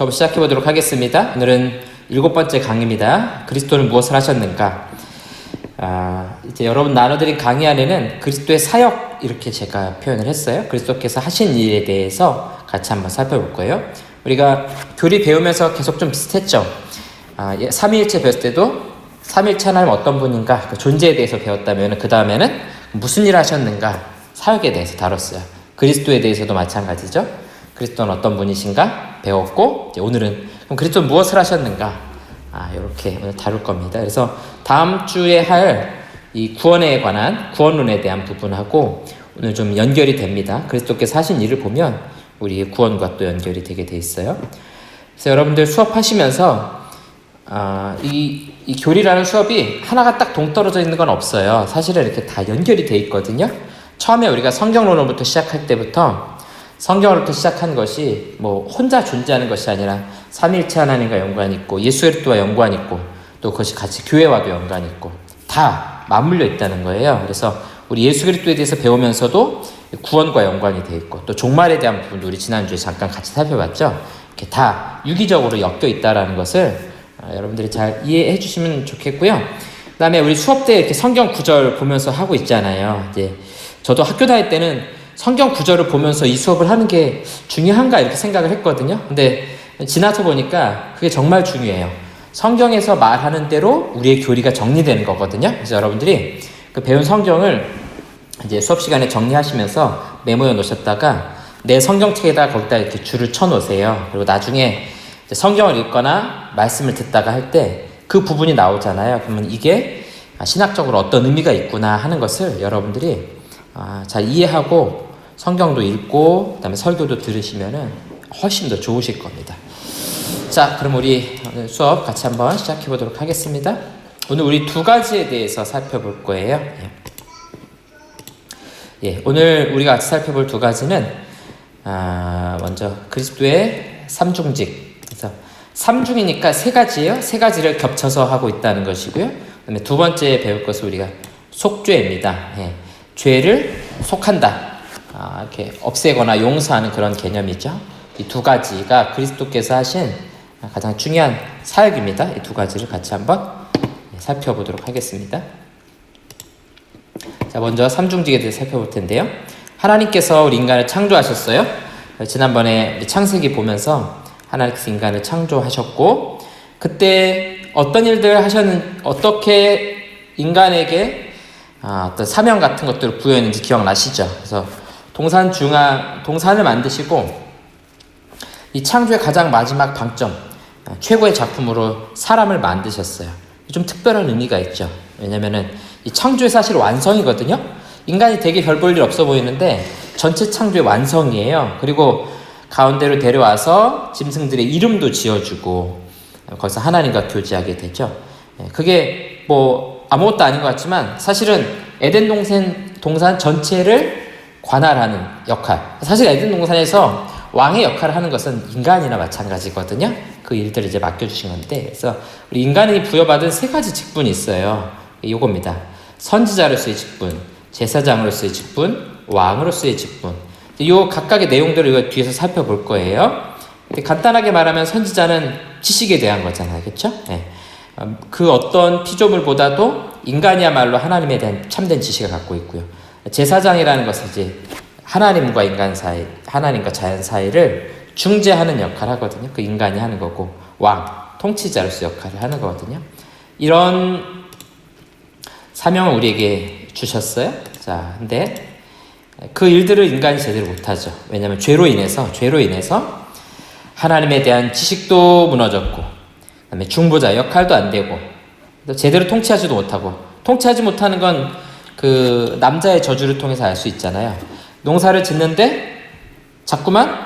수업을 시작해 보도록 하겠습니다. 오늘은 7번째 강의입니다. 그리스도는 무엇을 하셨는가? 이제 여러분 나눠드린 강의 안에는 그리스도의 사역 이렇게 제가 표현을 했어요. 그리스도께서 하신 일에 대해서 같이 한번 살펴볼 거예요. 우리가 교리 배우면서 계속 좀 비슷했죠. 삼위일체 배웠을 때도 삼위일체 하나님 어떤 분인가 그 존재에 대해서 배웠다면 그 다음에는 무슨 일을 하셨는가 사역에 대해서 다뤘어요. 그리스도에 대해서도 마찬가지죠. 그리스도는 어떤 분이신가 배웠고 이제 오늘은 그럼 그리스도는 무엇을 하셨는가 이렇게 오늘 다룰 겁니다. 그래서 다음 주에 할 이 구원에 관한 구원론에 대한 부분하고 오늘 좀 연결이 됩니다. 그리스도께서 하신 일을 보면 우리의 구원과 또 연결이 되게 돼 있어요. 그래서 여러분들 수업하시면서 이 교리라는 수업이 하나가 딱 동떨어져 있는 건 없어요. 사실은 이렇게 다 연결이 돼 있거든요. 처음에 우리가 성경론부터 시작할 때부터 성경으로부터 시작한 것이 뭐 혼자 존재하는 것이 아니라 삼위일체 하나님과 연관이 있고 예수 그리스도와 연관이 있고 또 그것이 같이 교회와도 연관이 있고 다 맞물려 있다는 거예요. 그래서 우리 예수 그리스도에 대해서 배우면서도 구원과 연관이 돼 있고 또 종말에 대한 부분도 우리 지난주에 잠깐 같이 살펴봤죠. 이렇게 다 유기적으로 엮여 있다라는 것을 여러분들이 잘 이해해 주시면 좋겠고요. 그 다음에 우리 수업 때 이렇게 성경 구절 보면서 하고 있잖아요. 이제 저도 학교 다닐 때는 성경 구절을 보면서 이 수업을 하는 게 중요한가 이렇게 생각을 했거든요. 근데 지나서 보니까 그게 정말 중요해요. 성경에서 말하는 대로 우리의 교리가 정리되는 거거든요. 그래서 여러분들이 그 배운 성경을 이제 수업 시간에 정리하시면서 메모해 놓으셨다가 내 성경책에다 거기다 이렇게 줄을 쳐 놓으세요. 그리고 나중에 성경을 읽거나 말씀을 듣다가 할 때 그 부분이 나오잖아요. 그러면 이게 신학적으로 어떤 의미가 있구나 하는 것을 여러분들이 잘 이해하고 성경도 읽고 그다음에 설교도 들으시면은 훨씬 더 좋으실 겁니다. 자, 그럼 우리 오늘 수업 같이 한번 시작해 보도록 하겠습니다. 오늘 우리 두 가지에 대해서 살펴볼 거예요. 오늘 우리가 같이 살펴볼 두 가지는 먼저 그리스도의 삼중직. 그래서 삼중이니까 세 가지예요. 세 가지를 겹쳐서 하고 있다는 것이고요. 그다음에 두 번째 배울 것은 우리가 속죄입니다. 죄를 속한다. 이렇게 없애거나 용서하는 그런 개념이죠. 이 두 가지가 그리스도께서 하신 가장 중요한 사역입니다. 이 두 가지를 같이 한번 살펴보도록 하겠습니다. 자, 먼저 삼중직에 대해서 살펴볼 텐데요. 하나님께서 우리 인간을 창조하셨어요. 지난번에 창세기 보면서 하나님께서 인간을 창조하셨고 그때 어떤 일들을 어떻게 인간에게 어떤 사명 같은 것들을 부여했는지 기억나시죠? 그래서 동산을 만드시고 이 창조의 가장 마지막 방점, 최고의 작품으로 사람을 만드셨어요. 좀 특별한 의미가 있죠. 왜냐면은 이 창조의 사실 완성이거든요. 인간이 되게 별 볼 일 없어 보이는데 전체 창조의 완성이에요. 그리고 가운데로 데려와서 짐승들의 이름도 지어주고 거기서 하나님과 교제하게 되죠. 그게 뭐 아무것도 아닌 것 같지만 사실은 에덴 동산 전체를 관할하는 역할. 사실 에덴 동산에서 왕의 역할을 하는 것은 인간이나 마찬가지거든요. 그 일들을 이제 맡겨주신 건데, 그래서 우리 인간이 부여받은 세 가지 직분이 있어요. 요겁니다. 선지자로서의 직분, 제사장으로서의 직분, 왕으로서의 직분. 요 각각의 내용들을 이거 뒤에서 살펴볼 거예요. 근데 간단하게 말하면 선지자는 지식에 대한 거잖아요, 그렇죠? 그 어떤 피조물보다도 인간이야말로 하나님에 대한 참된 지식을 갖고 있고요. 제사장이라는 것은 이제 하나님과 인간 사이, 하나님과 자연 사이를 중재하는 역할을 하거든요. 그 인간이 하는 거고, 왕, 통치자로서 역할을 하는 거거든요. 이런 사명을 우리에게 주셨어요. 자, 근데 그 일들을 인간이 제대로 못하죠. 왜냐하면 죄로 인해서 하나님에 대한 지식도 무너졌고, 그다음에 중보자 역할도 안 되고, 제대로 통치하지도 못하고, 통치하지 못하는 건 그 남자의 저주를 통해서 알 수 있잖아요. 농사를 짓는데 자꾸만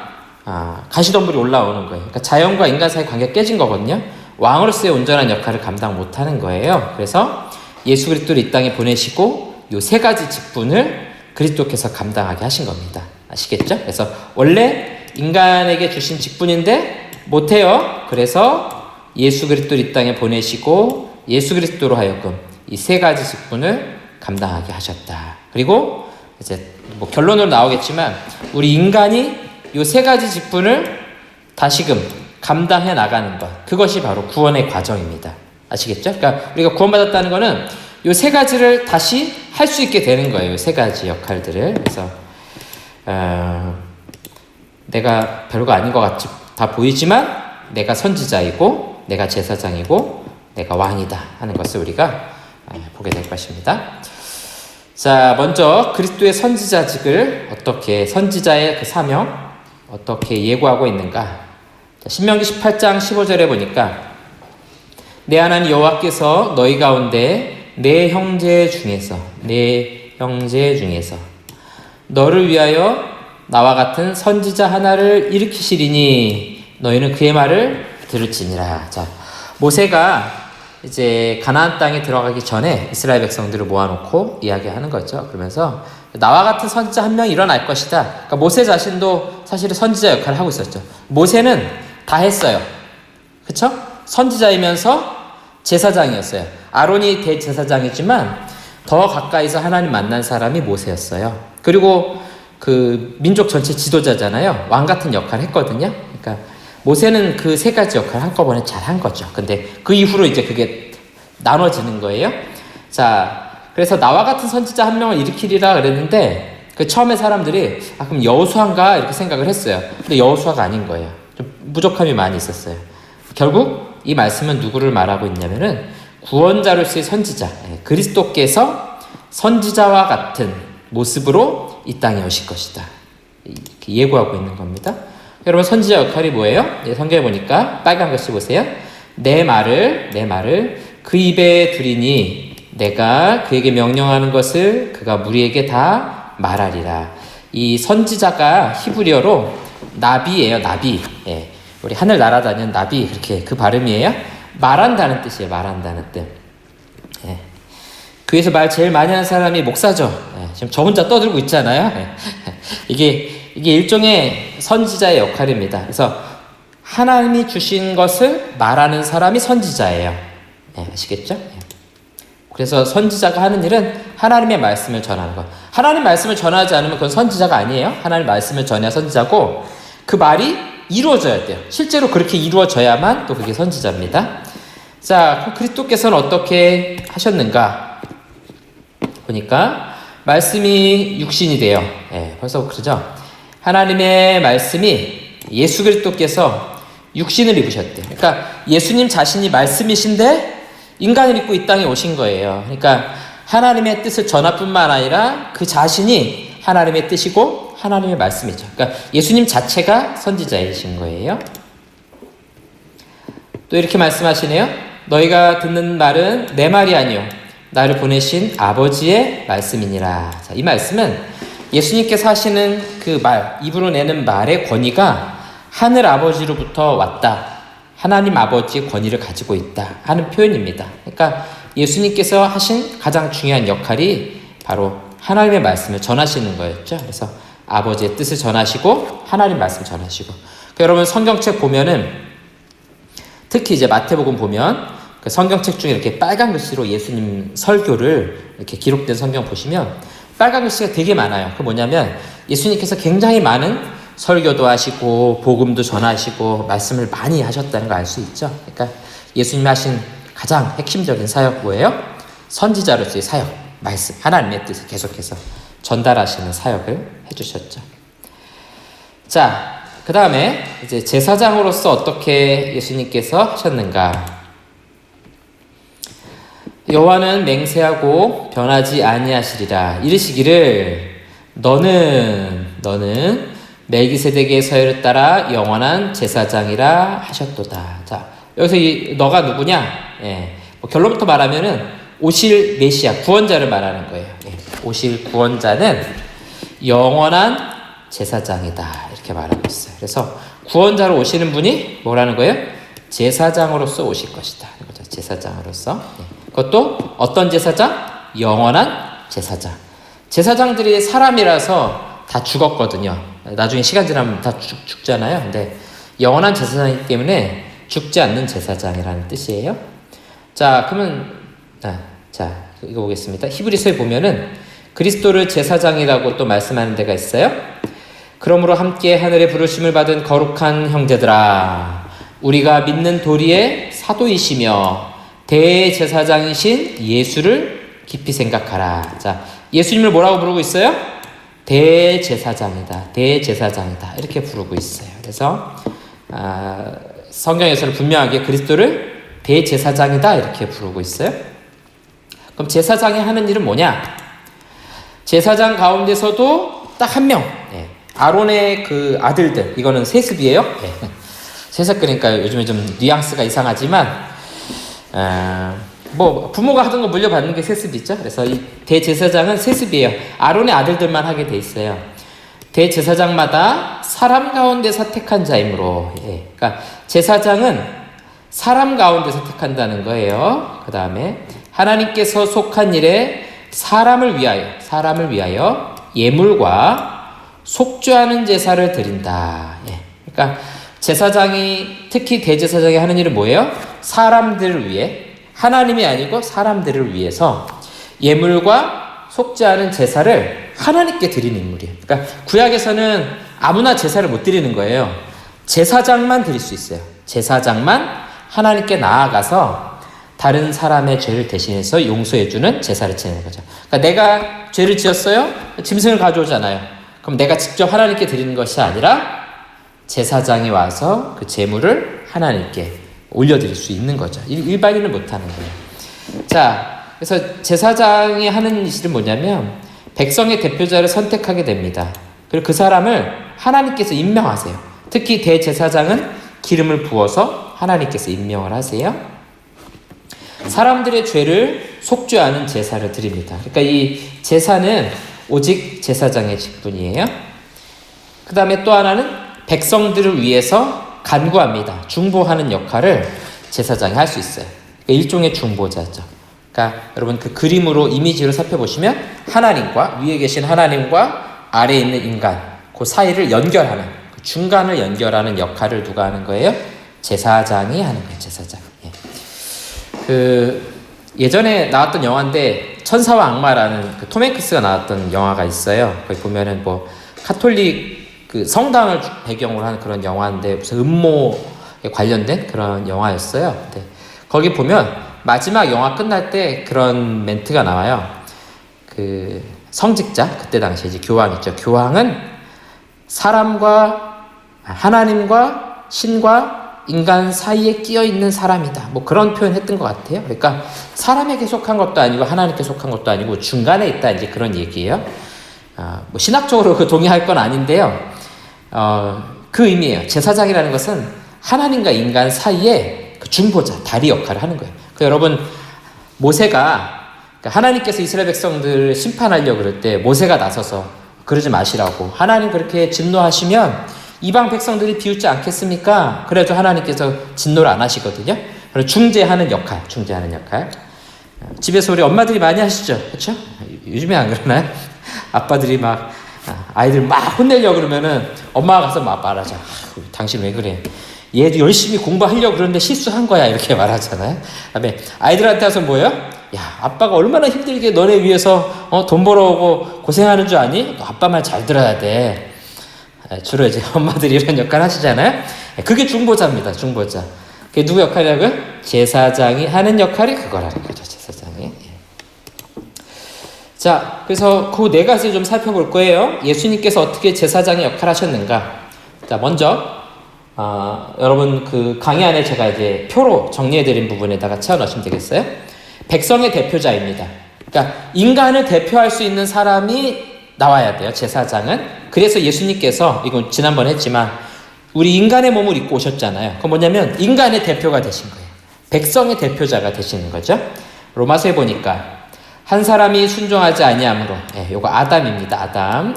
가시덤불이 올라오는 거예요. 그러니까 자연과 인간 사이 관계가 깨진 거거든요. 왕으로서의 온전한 역할을 감당 못하는 거예요. 그래서 예수 그리스도를 이 땅에 보내시고 이 세 가지 직분을 그리스도께서 감당하게 하신 겁니다. 아시겠죠? 그래서 원래 인간에게 주신 직분인데 못해요. 그래서 예수 그리스도를 이 땅에 보내시고 예수 그리스도로 하여금 이 세 가지 직분을 감당하게 하셨다. 그리고 이제 뭐 결론으로 나오겠지만 우리 인간이 이 세 가지 직분을 다시금 감당해 나가는 것, 그것이 바로 구원의 과정입니다. 아시겠죠? 그러니까 우리가 구원받았다는 것은 이 세 가지를 다시 할 수 있게 되는 거예요. 세 가지 역할들을. 그래서 내가 별거 아닌 것 같이 다 보이지만 내가 선지자이고 내가 제사장이고 내가 왕이다 하는 것을 우리가 보게 될 것입니다. 자, 먼저 그리스도의 선지자직을 어떻게, 선지자의 그 사명 어떻게 예고하고 있는가. 자, 신명기 18장 15절에 보니까 내 하나님 여호와께서 너희 가운데 내 형제 중에서 너를 위하여 나와 같은 선지자 하나를 일으키시리니 너희는 그의 말을 들을지니라. 자, 모세가 이제 가나안 땅에 들어가기 전에 이스라엘 백성들을 모아놓고 이야기하는 거죠. 그러면서 나와 같은 선지자 한 명이 일어날 것이다. 그러니까 모세 자신도 사실은 선지자 역할을 하고 있었죠. 모세는 다 했어요. 그쵸? 선지자이면서 제사장이었어요. 아론이 대제사장이지만 더 가까이서 하나님 만난 사람이 모세였어요. 그리고 그 민족 전체 지도자잖아요. 왕 같은 역할을 했거든요. 그러니까 모세는 그 세 가지 역할을 한꺼번에 잘 한 거죠. 근데 그 이후로 이제 그게 나눠지는 거예요. 자, 그래서 나와 같은 선지자 한 명을 일으키리라 그랬는데 그 처음에 사람들이 그럼 여호수아인가 이렇게 생각을 했어요. 근데 여호수아가 아닌 거예요. 좀 부족함이 많이 있었어요. 결국 이 말씀은 누구를 말하고 있냐면은 구원자로서의 선지자, 그리스도께서 선지자와 같은 모습으로 이 땅에 오실 것이다. 이렇게 예고하고 있는 겁니다. 여러분, 선지자 역할이 뭐예요? 성경에 보니까 빨간 글씨 보세요. 내 말을 그 입에 두리니 내가 그에게 명령하는 것을 그가 무리에게 다 말하리라. 이 선지자가 히브리어로 나비예요. 나비. 예. 우리 하늘 날아다니는 나비, 그렇게 그 발음이에요. 말한다는 뜻이에요. 말한다는 뜻. 예. 교회에서 말 제일 많이 하는 사람이 목사죠. 예. 지금 저 혼자 떠들고 있잖아요. 예. 이게 일종의 선지자의 역할입니다. 그래서 하나님이 주신 것을 말하는 사람이 선지자예요. 예. 아시겠죠? 예. 그래서 선지자가 하는 일은 하나님의 말씀을 전하는 것. 하나님 말씀을 전하지 않으면 그건 선지자가 아니에요. 하나님 말씀을 전해야 선지자고, 그 말이 이루어져야 돼요. 실제로 그렇게 이루어져야만 또 그게 선지자입니다. 자, 그럼 그리스도께서는 어떻게 하셨는가 보니까 말씀이 육신이 돼요. 예, 벌써 그러죠. 하나님의 말씀이 예수 그리스도께서 육신을 입으셨대요. 그러니까 예수님 자신이 말씀이신데 인간을 입고 이 땅에 오신 거예요. 그러니까 하나님의 뜻을 전할 뿐만 아니라 그 자신이 하나님의 뜻이고 하나님의 말씀이죠. 그러니까 예수님 자체가 선지자이신 거예요. 또 이렇게 말씀하시네요. 너희가 듣는 말은 내 말이 아니요 나를 보내신 아버지의 말씀이니라. 자, 이 말씀은 예수님께서 하시는 그 말, 입으로 내는 말의 권위가 하늘 아버지로부터 왔다. 하나님 아버지의 권위를 가지고 있다 하는 표현입니다. 그러니까 예수님께서 하신 가장 중요한 역할이 바로 하나님의 말씀을 전하시는 거였죠. 그래서 아버지의 뜻을 전하시고 하나님 말씀을 전하시고. 그러니까 여러분 성경책 보면은 특히 이제 마태복음 보면 그 성경책 중에 이렇게 빨간 글씨로 예수님 설교를 이렇게 기록된 성경 보시면 빨간 글씨가 되게 많아요. 그 뭐냐면 예수님께서 굉장히 많은 설교도 하시고 복음도 전하시고 말씀을 많이 하셨다는 걸 알 수 있죠. 그러니까 예수님이 하신 가장 핵심적인 사역 뭐예요? 선지자로서의 사역, 말씀, 하나님의 뜻을 계속해서 전달하시는 사역을 해주셨죠. 자, 그 다음에 이제 제사장으로서 어떻게 예수님께서 하셨는가? 여호와는 맹세하고 변하지 아니하시리라. 이르시기를 너는 멜기세덱의 서열을 따라 영원한 제사장이라 하셨도다. 자, 여기서 너가 누구냐? 예, 뭐 결론부터 말하면은 오실 메시아, 구원자를 말하는 거예요. 예, 오실 구원자는 영원한 제사장이다. 이렇게 말하고 있어요. 그래서 구원자로 오시는 분이 뭐라는 거예요? 제사장으로서 오실 것이다. 제사장으로서. 예. 그것도 어떤 제사장? 영원한 제사장. 제사장들이 사람이라서 다 죽었거든요. 나중에 시간 지나면 다 죽잖아요. 근데 영원한 제사장이기 때문에 죽지 않는 제사장이라는 뜻이에요. 자, 그러면 자, 이거 보겠습니다. 히브리서에 보면은 그리스도를 제사장이라고 또 말씀하는 데가 있어요. 그러므로 함께 하늘의 부르심을 받은 거룩한 형제들아, 우리가 믿는 도리의 사도이시며 대제사장이신 예수를 깊이 생각하라. 자, 예수님을 뭐라고 부르고 있어요? 대제사장이다. 대제사장이다. 이렇게 부르고 있어요. 그래서 성경에서는 분명하게 그리스도를 대제사장이다 이렇게 부르고 있어요. 그럼 제사장이 하는 일은 뭐냐? 제사장 가운데서도 딱 한 명, 아론의 그 아들들, 이거는 세습이에요. 세습 그러니까 요즘에 좀 뉘앙스가 이상하지만 뭐 부모가 하던 거 물려받는 게 세습이죠. 그래서 이 대제사장은 세습이에요. 아론의 아들들만 하게 돼 있어요. 대제사장마다 사람 가운데서 택한 자이므로, 그러니까 제사장은 사람 가운데서 택한다는 거예요. 그 다음에 하나님께서 속한 일에 사람을 위하여 예물과 속죄하는 제사를 드린다. 그러니까 제사장이, 특히 대제사장이 하는 일은 뭐예요? 사람들을 위해, 하나님이 아니고 사람들을 위해서 예물과 속죄하는 제사를 하나님께 드리는 인물이에요. 그러니까 구약에서는 아무나 제사를 못 드리는 거예요. 제사장만 드릴 수 있어요. 제사장만 하나님께 나아가서 다른 사람의 죄를 대신해서 용서해주는 제사를 지내는 거죠. 그러니까 내가 죄를 지었어요? 짐승을 가져오잖아요. 그럼 내가 직접 하나님께 드리는 것이 아니라 제사장이 와서 그 제물을 하나님께 올려드릴 수 있는 거죠. 일반인은 못하는 거예요. 자, 그래서 제사장이 하는 일은 뭐냐면 백성의 대표자를 선택하게 됩니다. 그리고 그 사람을 하나님께서 임명하세요. 특히 대제사장은 기름을 부어서 하나님께서 임명을 하세요. 사람들의 죄를 속죄하는 제사를 드립니다. 그러니까 이 제사는 오직 제사장의 직분이에요. 그 다음에 또 하나는 백성들을 위해서 간구합니다. 중보하는 역할을 제사장이 할 수 있어요. 그러니까 일종의 중보자죠. 그러니까 여러분 그 그림으로 이미지로 살펴보시면 하나님과, 위에 계신 하나님과 아래에 있는 인간, 그 사이를 연결하는, 그 중간을 연결하는 역할을 누가 하는 거예요? 제사장이 하는 거예요. 제사장. 그 예전에 나왔던 영화인데 천사와 악마라는 그 톰 행크스가 나왔던 영화가 있어요. 거기 보면은 뭐 카톨릭 그 성당을 배경으로 하는 그런 영화인데 무슨 음모에 관련된 그런 영화였어요. 근데 거기 보면 마지막 영화 끝날 때 그런 멘트가 나와요. 그 성직자, 그때 당시에 이제 교황 있죠. 교황은 사람과 하나님과 신과 인간 사이에 끼어 있는 사람이다. 뭐 그런 표현 했던 것 같아요. 그러니까 사람에게 속한 것도 아니고 하나님께 속한 것도 아니고 중간에 있다. 이제 그런 얘기예요. 뭐 신학적으로 그 동의할 건 아닌데요. 그 의미예요. 제사장이라는 것은 하나님과 인간 사이에 그 중보자, 다리 역할을 하는 거예요. 여러분, 모세가, 그러니까 하나님께서 이스라엘 백성들을 심판하려고 그럴 때 모세가 나서서 그러지 마시라고, 하나님 그렇게 진노하시면 이방 백성들이 비웃지 않겠습니까? 그래도 하나님께서 진노를 안 하시거든요. 그래서 중재하는 역할. 집에서 우리 엄마들이 많이 하시죠? 그렇죠? 요즘에 안 그러나요? 아빠들이 막 아이들 막 혼내려고 그러면은 엄마가 가서 막 말하죠. 당신 왜 그래? 얘도 열심히 공부하려고 그러는데 실수한 거야. 이렇게 말하잖아요. 그다음에 아이들한테 와서 뭐예요? 야, 아빠가 얼마나 힘들게 너네 위해서 돈 벌어오고 고생하는 줄 아니? 너 아빠 말 잘 들어야 돼. 주로 이제 엄마들이 이런 역할 하시잖아요. 그게 중보자입니다. 중보자. 그게 누구 역할이라고요? 제사장이 하는 역할이 그거라는 거죠. 제사장이. 자, 그래서 그 네 가지 좀 살펴볼 거예요. 예수님께서 어떻게 제사장의 역할을 하셨는가. 자, 먼저 여러분 그 강의 안에 제가 이제 표로 정리해드린 부분에다가 채워넣으시면 되겠어요. 백성의 대표자입니다. 그러니까 인간을 대표할 수 있는 사람이 나와야 돼요. 제사장은. 그래서 예수님께서, 이건 지난번에 했지만 우리 인간의 몸을 입고 오셨잖아요. 그건 뭐냐면 인간의 대표가 되신 거예요. 백성의 대표자가 되시는 거죠. 로마서에 보니까 한 사람이 순종하지 아니함으로, 요거 아담입니다. 아담.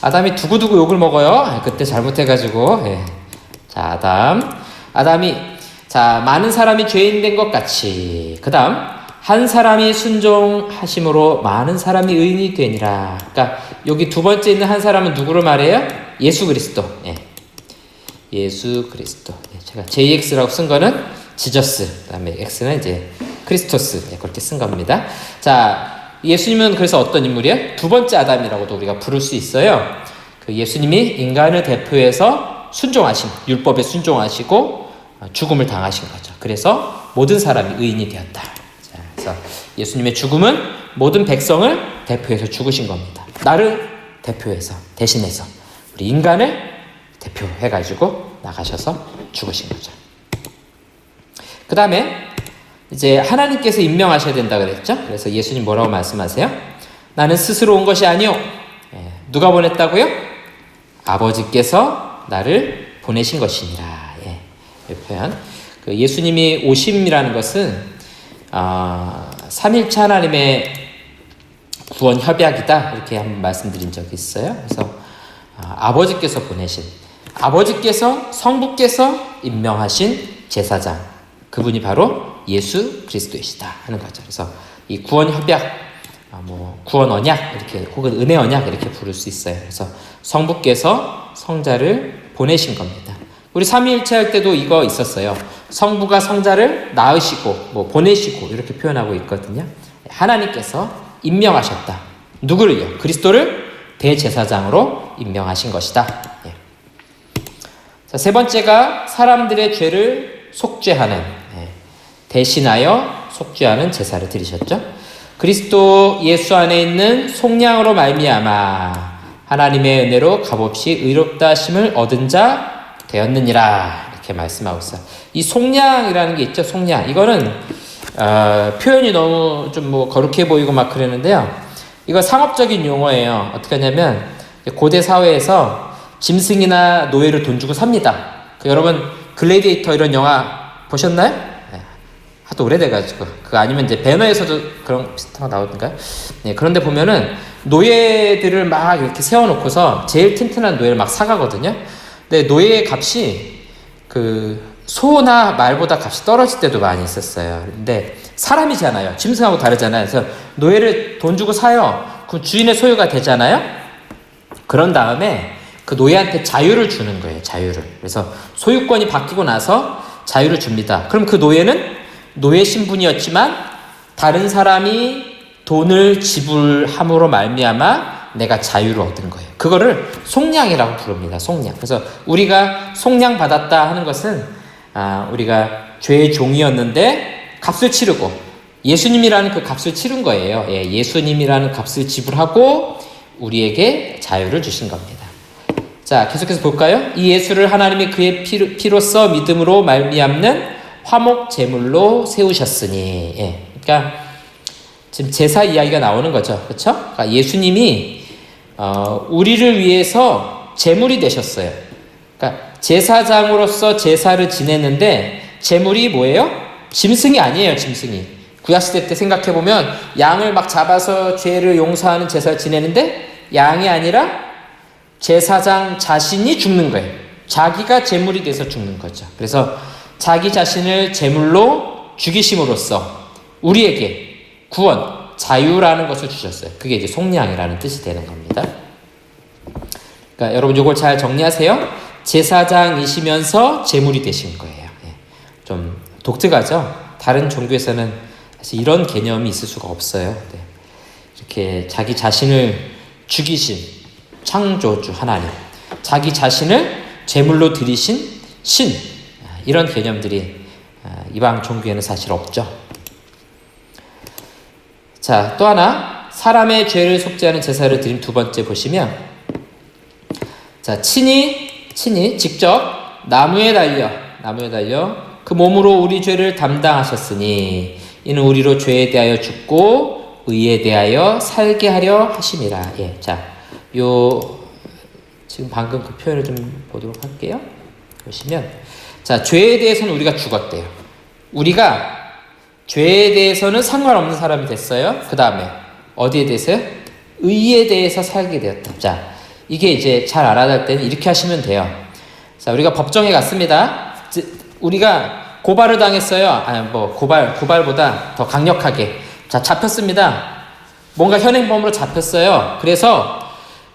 아담이 두고두고 욕을 먹어요. 그때 잘못해가지고. 자, 아담이 자, 많은 사람이 죄인 된 것 같이, 그 다음 한 사람이 순종하심으로 많은 사람이 의인이 되니라. 그러니까 여기 두 번째 있는 한 사람은 누구를 말해요? 예수 그리스도. 예수 그리스도. 제가 JX라고 쓴 거는 지저스, 그다음에 X는 이제 크리스토스, 그렇게 쓴 겁니다. 자, 예수님은 그래서 어떤 인물이에요? 두 번째 아담이라고도 우리가 부를 수 있어요. 그 예수님이 인간을 대표해서 순종하심, 율법에 순종하시고 죽음을 당하신 거죠. 그래서 모든 사람이 의인이 되었다. 자, 그래서 예수님의 죽음은 모든 백성을 대표해서 죽으신 겁니다. 나를 대표해서, 대신해서 우리 인간을 대표해가지고 나가셔서 죽으신 거죠. 그 다음에 이제 하나님께서 임명하셔야 된다 그랬죠. 그래서 예수님 뭐라고 말씀하세요? 나는 스스로 온 것이 아니요. 누가 보냈다고요? 아버지께서 나를 보내신 것이니라. 이 표현. 그 예수님이 오심이라는 것은 삼일체 하나님의 구원 협약이다 이렇게 한번 말씀드린 적이 있어요. 그래서 아버지께서 보내신, 아버지께서 성부께서 임명하신 제사장, 그분이 바로 예수 그리스도이시다 하는 거죠. 그래서 이 구원 협약, 구원 언약 이렇게 혹은 은혜 언약 이렇게 부를 수 있어요. 그래서 성부께서 성자를 보내신 겁니다. 우리 삼위일체 할 때도 이거 있었어요. 성부가 성자를 낳으시고 보내시고 이렇게 표현하고 있거든요. 하나님께서 임명하셨다. 누구를요? 그리스도를 대제사장으로 임명하신 것이다. 자, 세 번째가 사람들의 죄를 속죄하는, 대신하여 속죄하는 제사를 드리셨죠. 그리스도 예수 안에 있는 속량으로 말미암아 하나님의 은혜로 값없이 의롭다 하심을 얻은 자 되었느니라 이렇게 말씀하고 있어요. 이 속량이라는 게 있죠. 속량. 이거는 표현이 너무 좀 거룩해 보이고 막 그러는데요. 이거 상업적인 용어예요. 어떻게 하냐면 고대 사회에서 짐승이나 노예를 돈 주고 삽니다. 여러분 글래디에이터 이런 영화 보셨나요? 하도 오래돼가지고. 그거 아니면 이제 배너에서도 그런 비슷한 거 나오던가요? 그런데 보면은 노예들을 막 이렇게 세워놓고서 제일 튼튼한 노예를 막 사가거든요. 근데 노예의 값이 그 소나 말보다 값이 떨어질 때도 많이 있었어요. 근데 사람이잖아요. 짐승하고 다르잖아요. 그래서 노예를 돈 주고 사요. 그럼 주인의 소유가 되잖아요. 그런 다음에 그 노예한테 자유를 주는 거예요. 자유를. 그래서 소유권이 바뀌고 나서 자유를 줍니다. 그럼 그 노예는 노예 신분이었지만 다른 사람이 돈을 지불함으로 말미암아 내가 자유를 얻은 거예요. 그거를 속량이라고 부릅니다. 속량. 그래서 우리가 속량 받았다 하는 것은 우리가 죄의 종이었는데 값을 치르고 예수님이라는 그 값을 치른 거예요. 예수님이라는 값을 지불하고 우리에게 자유를 주신 겁니다. 자, 계속해서 볼까요? 이 예수를 하나님이 그의 피로써 믿음으로 말미암는 화목 제물로 세우셨으니. 그러니까 지금 제사 이야기가 나오는 거죠. 그렇죠? 그러니까 예수님이 우리를 위해서 제물이 되셨어요. 그러니까 제사장으로서 제사를 지냈는데 제물이 뭐예요? 짐승이 아니에요. 짐승이. 구약시대 때 생각해보면 양을 막 잡아서 죄를 용서하는 제사를 지내는데 양이 아니라 제사장 자신이 죽는 거예요. 자기가 제물이 돼서 죽는 거죠. 그래서 자기 자신을 제물로 죽이심으로써 우리에게 구원, 자유라는 것을 주셨어요. 그게 이제 속량이라는 뜻이 되는 겁니다. 그러니까 여러분 이걸 잘 정리하세요. 제사장이시면서 제물이 되신 거예요. 좀 독특하죠? 다른 종교에서는 사실 이런 개념이 있을 수가 없어요. 이렇게 자기 자신을 죽이신 창조주 하나님, 자기 자신을 제물로 드리신 신, 이런 개념들이 이방 종교에는 사실 없죠. 자, 또 하나 사람의 죄를 속죄하는 제사를 드린 두 번째 보시면, 자, 친히 직접 나무에 달려 그 몸으로 우리 죄를 담당하셨으니 이는 우리로 죄에 대하여 죽고 의에 대하여 살게 하려 하심이라. 자, 지금 방금 그 표현을 좀 보도록 할게요. 보시면, 자, 죄에 대해서는 우리가 죽었대요. 우리가 죄에 대해서는 상관없는 사람이 됐어요. 그 다음에 어디에 대해서요? 의에 대해서 살게 되었다. 자, 이게 이제 잘 알아갈 때는 이렇게 하시면 돼요. 자, 우리가 법정에 갔습니다. 우리가 고발을 당했어요. 고발보다 더 강력하게. 자, 잡혔습니다. 뭔가 현행범으로 잡혔어요. 그래서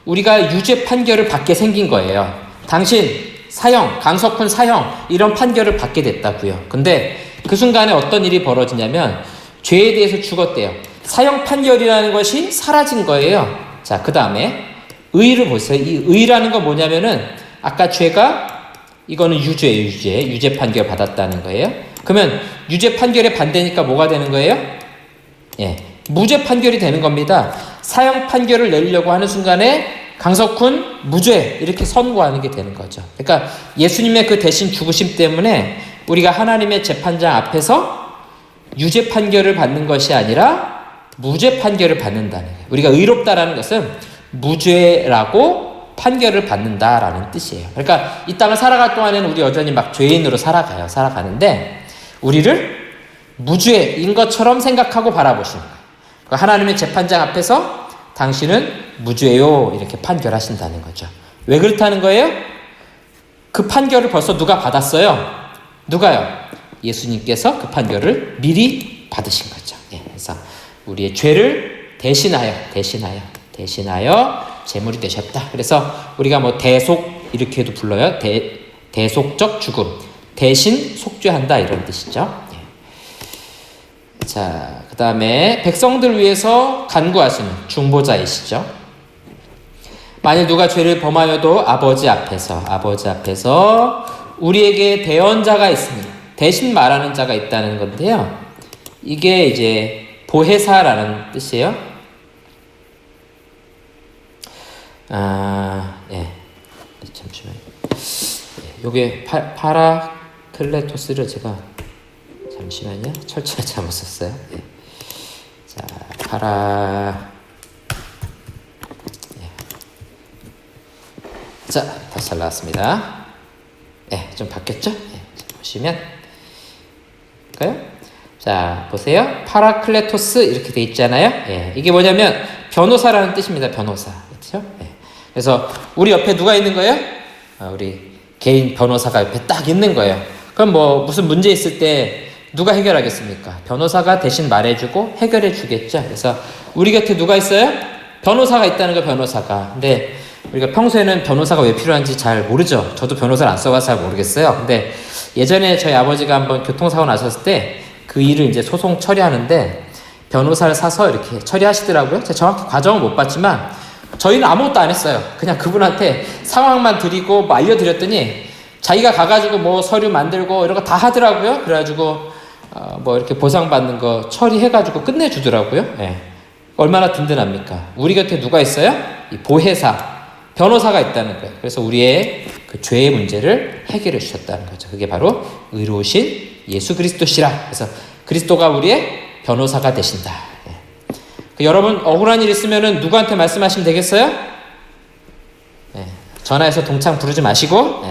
우리가 유죄 판결을 받게 생긴 거예요. 당신 사형, 강석훈 사형 이런 판결을 받게 됐다고요. 근데 그 순간에 어떤 일이 벌어지냐면 죄에 대해서 죽었대요. 사형 판결이라는 것이 사라진 거예요. 자, 그 다음에 의를 보세요. 이 의라는 건 뭐냐면은 아까 죄가 이거는 유죄 판결 받았다는 거예요. 그러면 유죄 판결에 반대니까 뭐가 되는 거예요? 예, 무죄 판결이 되는 겁니다. 사형 판결을 내리려고 하는 순간에 강석훈 무죄 이렇게 선고하는 게 되는 거죠. 그러니까 예수님의 그 대신 죽으심 때문에 우리가 하나님의 재판장 앞에서 유죄 판결을 받는 것이 아니라 무죄 판결을 받는다는 거예요. 우리가 의롭다라는 것은 무죄라고 판결을 받는다라는 뜻이에요. 그러니까 이 땅을 살아갈 동안에는 우리 여전히 막 죄인으로 살아가는데 우리를 무죄인 것처럼 생각하고 바라보시는 거예요. 그러니까 하나님의 재판장 앞에서 당신은 무죄요 이렇게 판결하신다는 거죠. 왜 그렇다는 거예요? 그 판결을 벌써 누가 받았어요? 누가요? 예수님께서 그 판결을 미리 받으신 거죠. 예, 그래서 우리의 죄를 대신하여 제물이 되셨다. 그래서 우리가 뭐 대속 이렇게도 불러요. 대속적 죽음, 대신 속죄한다 이런 뜻이죠. 예. 자, 그 다음에 백성들 위해서 간구하시는 중보자이시죠. 만일 누가 죄를 범하여도 아버지 앞에서 우리에게 대언자가 있으니 대신 말하는 자가 있다는 건데요. 이게 이제 보혜사라는 뜻이에요. 예. 잠시만요. 예, 요게 파라클레토스를 제가 잠시만요. 철저히 잘못 썼어요. 예. 자, 자, 다시 잘 나왔습니다. 예, 좀 바뀌었죠? 예, 보시면 볼까요? 자, 보세요. 파라클레토스 이렇게 돼 있잖아요. 예, 이게 뭐냐면 변호사라는 뜻입니다. 변호사. 그렇죠? 예. 그래서 우리 옆에 누가 있는 거예요? 우리 개인 변호사가 옆에 딱 있는 거예요. 그럼 뭐 무슨 문제 있을 때 누가 해결하겠습니까? 변호사가 대신 말해주고 해결해 주겠죠. 그래서 우리 곁에 누가 있어요? 변호사가 있다는 거, 변호사가. 근데 우리가 평소에는 변호사가 왜 필요한지 잘 모르죠. 저도 변호사를 안 써봐서 잘 모르겠어요. 근데 예전에 저희 아버지가 한번 교통사고 나셨을 때 그 일을 이제 소송 처리하는데 변호사를 사서 이렇게 처리하시더라고요. 제가 정확히 과정은 못 봤지만 저희는 아무것도 안 했어요. 그냥 그분한테 상황만 드리고 뭐 알려드렸더니 자기가 가가지고 뭐 서류 만들고 이런 거 다 하더라고요. 그래가지고 뭐 이렇게 보상받는 거 처리해가지고 끝내주더라고요. 예. 얼마나 든든합니까? 우리 곁에 누가 있어요? 이 보혜사, 변호사가 있다는 거예요. 그래서 우리의 그 죄의 문제를 해결해 주셨다는 거죠. 그게 바로 의로우신 예수 그리스도시라. 그래서 그리스도가 우리의 변호사가 되신다. 예. 여러분 억울한 일 있으면은 누구한테 말씀하시면 되겠어요? 예. 전화해서 동창 부르지 마시고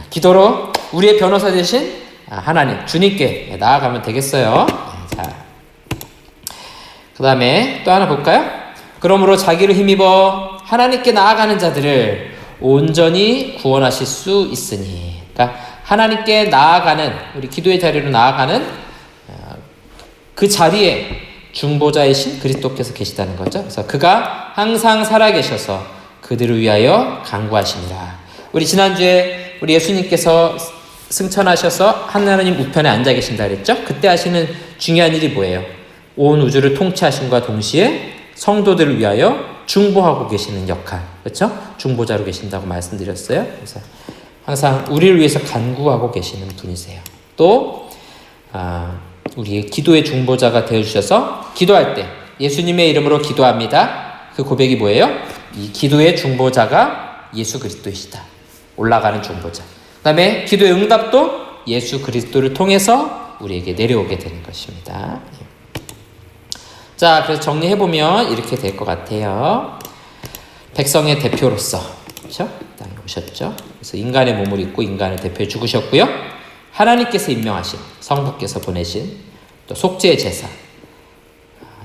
기도로 우리의 변호사 되신 하나님, 주님께 나아가면 되겠어요. 자, 그 다음에 또 하나 볼까요? 그러므로 자기를 힘입어 하나님께 나아가는 자들을 온전히 구원하실 수 있으니. 그러니까 하나님께 나아가는, 우리 기도의 자리로 나아가는 그 자리에 중보자이신 그리스도께서 계시다는 거죠. 그래서 그가 항상 살아계셔서 그들을 위하여 간구하시니라. 우리 지난주에 우리 예수님께서 승천하셔서 하나님 우편에 앉아 계신다 그랬죠. 그때 하시는 중요한 일이 뭐예요? 온 우주를 통치하심과 동시에 성도들을 위하여 중보하고 계시는 역할, 그렇죠? 중보자로 계신다고 말씀드렸어요. 그래서 항상 우리를 위해서 간구하고 계시는 분이세요. 또 우리의 기도의 중보자가 되어주셔서 기도할 때 예수님의 이름으로 기도합니다. 그 고백이 뭐예요? 이 기도의 중보자가 예수 그리스도이시다. 올라가는 중보자. 그 다음에 기도의 응답도 예수 그리스도를 통해서 우리에게 내려오게 되는 것입니다. 자, 그래서 정리해보면 이렇게 될 것 같아요. 백성의 대표로서, 그렇죠? 땅에 오셨죠? 그래서 인간의 몸을 입고 인간을 대표해 죽으셨고요. 하나님께서 임명하신, 성부께서 보내신 또 속죄의 제사,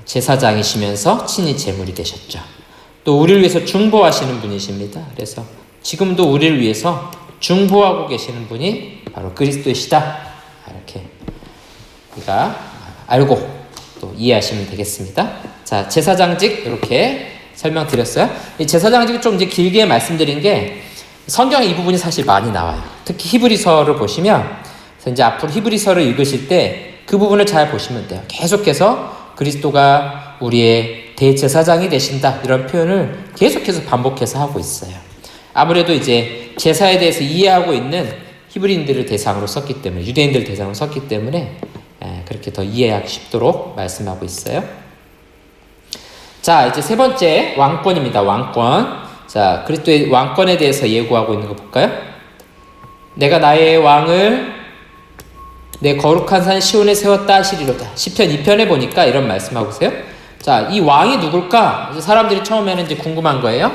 제사장이시면서 친히 제물이 되셨죠. 또 우리를 위해서 중보하시는 분이십니다. 그래서 지금도 우리를 위해서 중보하고 계시는 분이 바로 그리스도이시다. 이렇게 우리가 알고 또 이해하시면 되겠습니다. 자, 제사장직 이렇게 설명드렸어요. 이 제사장직을 좀 이제 길게 말씀드린 게 성경에 이 부분이 사실 많이 나와요. 특히 히브리서를 보시면 이제 앞으로 히브리서를 읽으실 때 그 부분을 잘 보시면 돼요. 계속해서 그리스도가 우리의 대제사장이 되신다 이런 표현을 계속해서 반복해서 하고 있어요. 아무래도 이제 제사에 대해서 이해하고 있는 히브리인들을 대상으로 썼기 때문에, 유대인들을 대상으로 썼기 때문에 그렇게 더 이해하기 쉽도록 말씀하고 있어요. 자, 이제 세 번째 왕권입니다. 왕권. 자, 그리스도의 왕권에 대해서 예고하고 있는 거 볼까요? 내가 나의 왕을 내 거룩한 산 시온에 세웠다 하시리로다. 시편 2편에 보니까 이런 말씀하고 있어요. 자, 이 왕이 누굴까? 이제 사람들이 처음에는 이제 궁금한 거예요.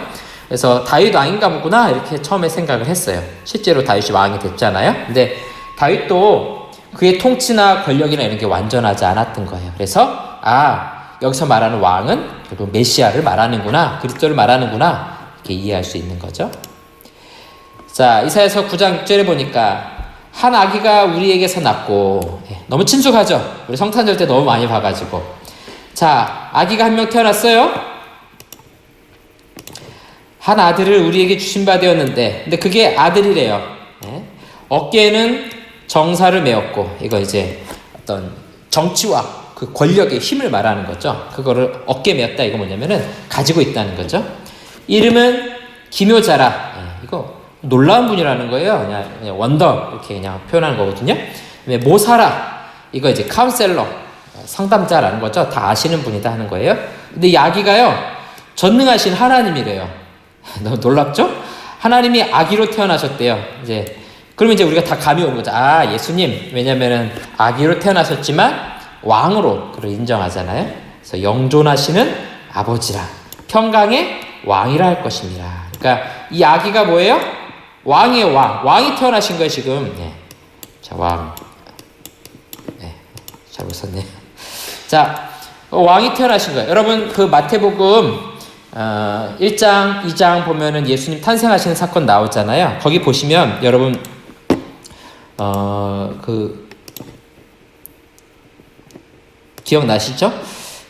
그래서 다윗 왕인가 보구나 이렇게 처음에 생각을 했어요. 실제로 다윗이 왕이 됐잖아요. 근데 다윗도 그의 통치나 권력이나 이런 게 완전하지 않았던 거예요. 그래서 여기서 말하는 왕은 결국 메시아를 말하는구나, 그리스도를 말하는구나 이렇게 이해할 수 있는 거죠. 자, 이사야서 9장 6절에 보니까 한 아기가 우리에게서 낳고, 너무 친숙하죠? 우리 성탄절 때 너무 많이 봐가지고. 자, 아기가 한 명 태어났어요. 한 아들을 우리에게 주신 바 되었는데, 근데 그게 아들이래요. 어깨에는 정사를 메었고, 이거 이제 어떤 정치와 그 권력의 힘을 말하는 거죠. 그거를 어깨에 메었다. 이거 뭐냐면은 가지고 있다는 거죠. 이름은 기묘자라. 이거 놀라운 분이라는 거예요. 그냥 원더 이렇게 그냥 표현하는 거거든요. 모사라, 이거 이제 카운셀러, 상담자라는 거죠. 다 아시는 분이다 하는 거예요. 근데 이 아기가요, 전능하신 하나님이래요. 너무 놀랍죠? 하나님이 아기로 태어나셨대요. 그러면 이제 우리가 다 감이 오는 거죠. 예수님, 왜냐면은 아기로 태어나셨지만 왕으로 그를 인정하잖아요. 그래서 영존하시는 아버지라, 평강의 왕이라 할 것입니다. 그러니까 이 아기가 뭐예요? 왕이에요. 왕이 태어나신 거예요 지금. 자, 왕. 잘못 썼네요. 자, 왕이 태어나신 거예요. 여러분 그 마태복음 1장 2장 보면은 예수님 탄생하시는 사건 나오잖아요. 거기 보시면 여러분 그 기억나시죠?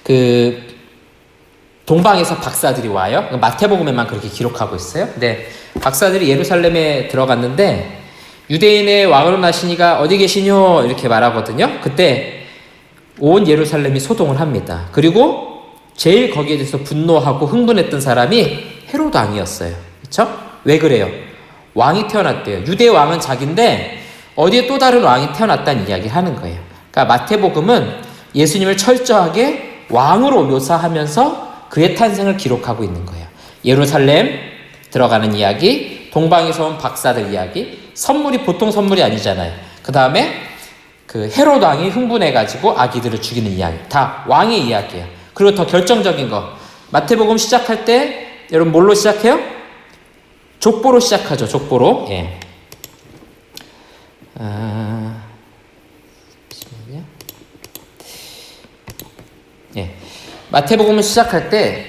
그 동방에서 박사들이 와요. 마태복음에만 그렇게 기록하고 있어요. 근데 박사들이 예루살렘에 들어갔는데 유대인의 왕으로 나시니가 어디 계시뇨? 이렇게 말하거든요. 그때 온 예루살렘이 소동을 합니다. 그리고 제일 거기에 대해서 분노하고 흥분했던 사람이 헤로드 왕이었어요. 그렇죠? 왜 그래요? 왕이 태어났대요. 유대 왕은 자기인데 어디에 또 다른 왕이 태어났다는 이야기를 하는 거예요. 그러니까 마태복음은 예수님을 철저하게 왕으로 묘사하면서 그의 탄생을 기록하고 있는 거예요. 예루살렘 들어가는 이야기, 동방에서 온 박사들 이야기, 선물이 보통 선물이 아니잖아요. 그 다음에 그 헤로드 왕이 흥분해가지고 아기들을 죽이는 이야기, 다 왕의 이야기예요. 그리고 더 결정적인 거, 마태복음 시작할 때 여러분 뭘로 시작해요? 족보로 시작하죠. 족보로. 마태복음을 시작할 때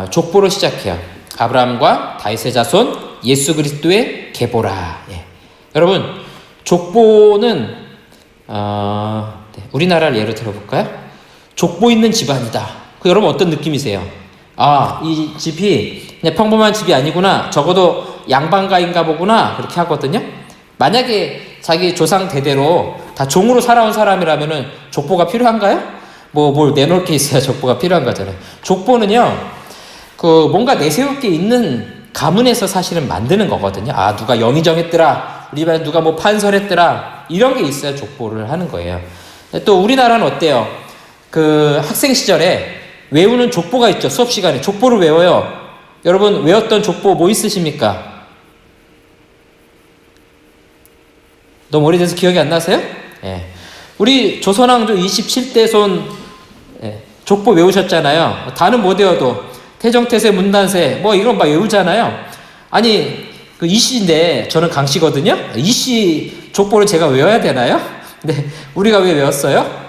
족보로 시작해요. 아브라함과 다윗의 자손 예수 그리스도의 계보라. 여러분 족보는 우리나라를 예로 들어볼까요? 족보 있는 집안이다. 여러분 어떤 느낌이세요? 이 집이 그냥 평범한 집이 아니구나, 적어도 양반가인가 보구나, 그렇게 하거든요. 만약에 자기 조상 대대로 다 종으로 살아온 사람이라면은 족보가 필요한가요? 뭘 내놓을 게 있어야 족보가 필요한 거잖아요. 족보는요, 뭔가 내세울 게 있는 가문에서 사실은 만드는 거거든요. 누가 영의 정했더라, 우리 집안에 누가 뭐 판설했더라, 이런 게 있어야 족보를 하는 거예요. 또 우리나라는 어때요? 학생 시절에 외우는 족보가 있죠. 수업 시간에 족보를 외워요. 여러분 외웠던 족보 뭐 있으십니까? 너무 오래돼서 기억이 안 나세요? 우리 조선왕조 27대 손 족보 외우셨잖아요. 다는 못 외워도 태정태세 문단세 뭐 이런 막 외우잖아요. 아니 그 이씨인데 저는 강씨거든요. 이씨 족보를 제가 외워야 되나요? 근데 우리가 왜 외웠어요?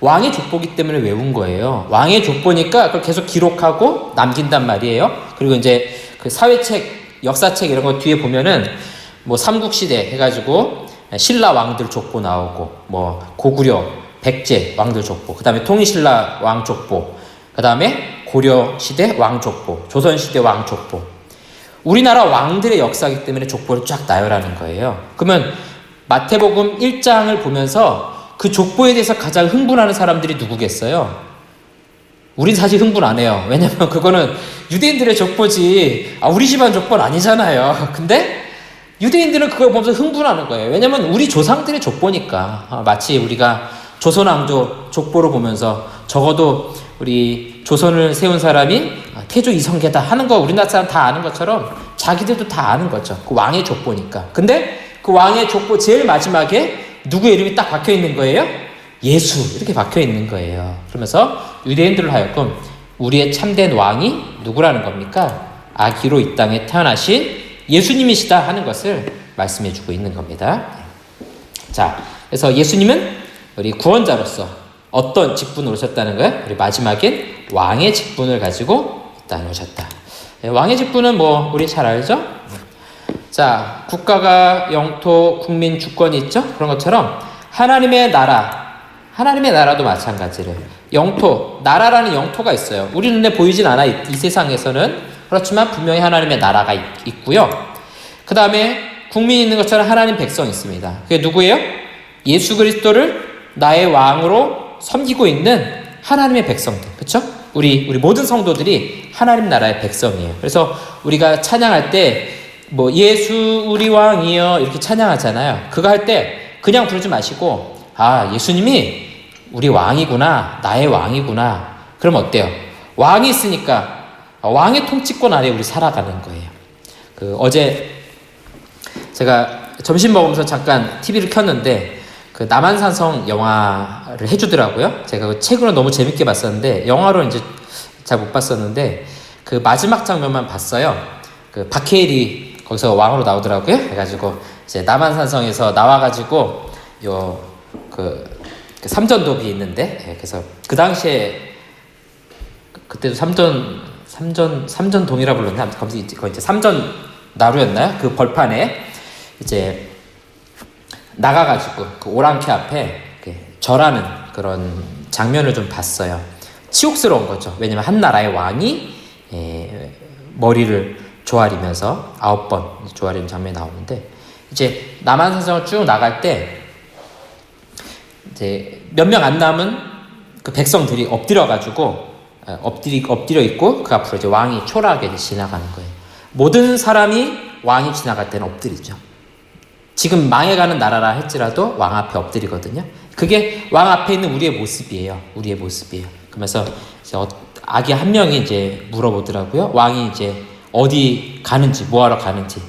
왕의 족보기 때문에 외운 거예요. 왕의 족보니까 그걸 계속 기록하고 남긴단 말이에요. 그리고 이제 그 사회책, 역사책 이런 거 뒤에 보면은 뭐 삼국시대 해가지고 신라 왕들 족보 나오고, 뭐 고구려, 백제 왕들 족보, 그 다음에 통일신라 왕 족보, 그 다음에 고려시대 왕 족보, 조선시대 왕 족보. 우리나라 왕들의 역사이기 때문에 족보를 쫙 나열하는 거예요. 그러면 마태복음 1장을 보면서 그 족보에 대해서 가장 흥분하는 사람들이 누구겠어요? 우린 사실 흥분 안 해요. 왜냐면 그거는 유대인들의 족보지 우리 집안 족보는 아니잖아요. 근데 유대인들은 그걸 보면서 흥분하는 거예요. 왜냐면 우리 조상들의 족보니까. 마치 우리가 조선왕조 족보를 보면서 적어도 우리 조선을 세운 사람이 태조 이성계다 하는 거 우리나라 사람 다 아는 것처럼 자기들도 다 아는 거죠. 그 왕의 족보니까. 근데 그 왕의 족보 제일 마지막에 누구의 이름이 딱 박혀 있는 거예요? 예수 이렇게 박혀 있는 거예요. 그러면서 유대인들을 하여금 우리의 참된 왕이 누구라는 겁니까? 아기로 이 땅에 태어나신 예수님이시다 하는 것을 말씀해 주고 있는 겁니다. 자, 그래서 예수님은 우리 구원자로서 어떤 직분을 오셨다는 거예요? 우리 마지막엔 왕의 직분을 가지고 이 땅에 오셨다. 왕의 직분은 뭐 우리 잘 알죠? 자, 국가가 영토, 국민, 주권이 있죠? 그런 것처럼 하나님의 나라도 마찬가지를 영토, 나라라는 영토가 있어요. 우리 눈에 보이진 않아 이 세상에서는. 그렇지만 분명히 하나님의 나라가 있고요. 그 다음에 국민이 있는 것처럼 하나님 백성이 있습니다. 그게 누구예요? 예수 그리스도를 나의 왕으로 섬기고 있는 하나님의 백성들. 그렇죠? 우리 모든 성도들이 하나님 나라의 백성이에요. 그래서 우리가 찬양할 때 뭐 예수 우리 왕이여 이렇게 찬양하잖아요. 그거 할 때 그냥 부르지 마시고 예수님이 우리 왕이구나, 나의 왕이구나. 그럼 어때요? 왕이 있으니까 왕의 통치권 아래 우리 살아가는 거예요. 어제 제가 점심 먹으면서 잠깐 TV를 켰는데 그 남한산성 영화를 해주더라고요. 제가 그 책으로 너무 재밌게 봤었는데 영화로 이제 잘 못 봤었는데 그 마지막 장면만 봤어요. 그 박해일이 거기서 왕으로 나오더라고요. 그래가지고 이제 남한산성에서 나와가지고 그 삼전도비 있는데 그래서 그 당시에 그때도 삼전동이라 불렀나? 아무튼 이제 삼전 나루였나요? 그 벌판에 이제 나가가지고 그 오랑캐 앞에 절하는 그런 장면을 좀 봤어요. 치욕스러운 거죠. 왜냐면 한 나라의 왕이 머리를 조아리면서 9번 조아리는 장면이 나오는데 이제 남한산성을 쭉 나갈 때 이제 몇 명 안 남은 그 백성들이 엎드려 있고 그 앞으로 이제 왕이 초라하게 지나가는 거예요. 모든 사람이 왕이 지나갈 때는 엎드리죠. 지금 망해가는 나라라 할지라도 왕 앞에 엎드리거든요. 그게 왕 앞에 있는 우리의 모습이에요. 그러면서 이제 아기 한 명이 이제 물어보더라고요. 왕이 이제 어디 가는지, 뭐하러 가는지.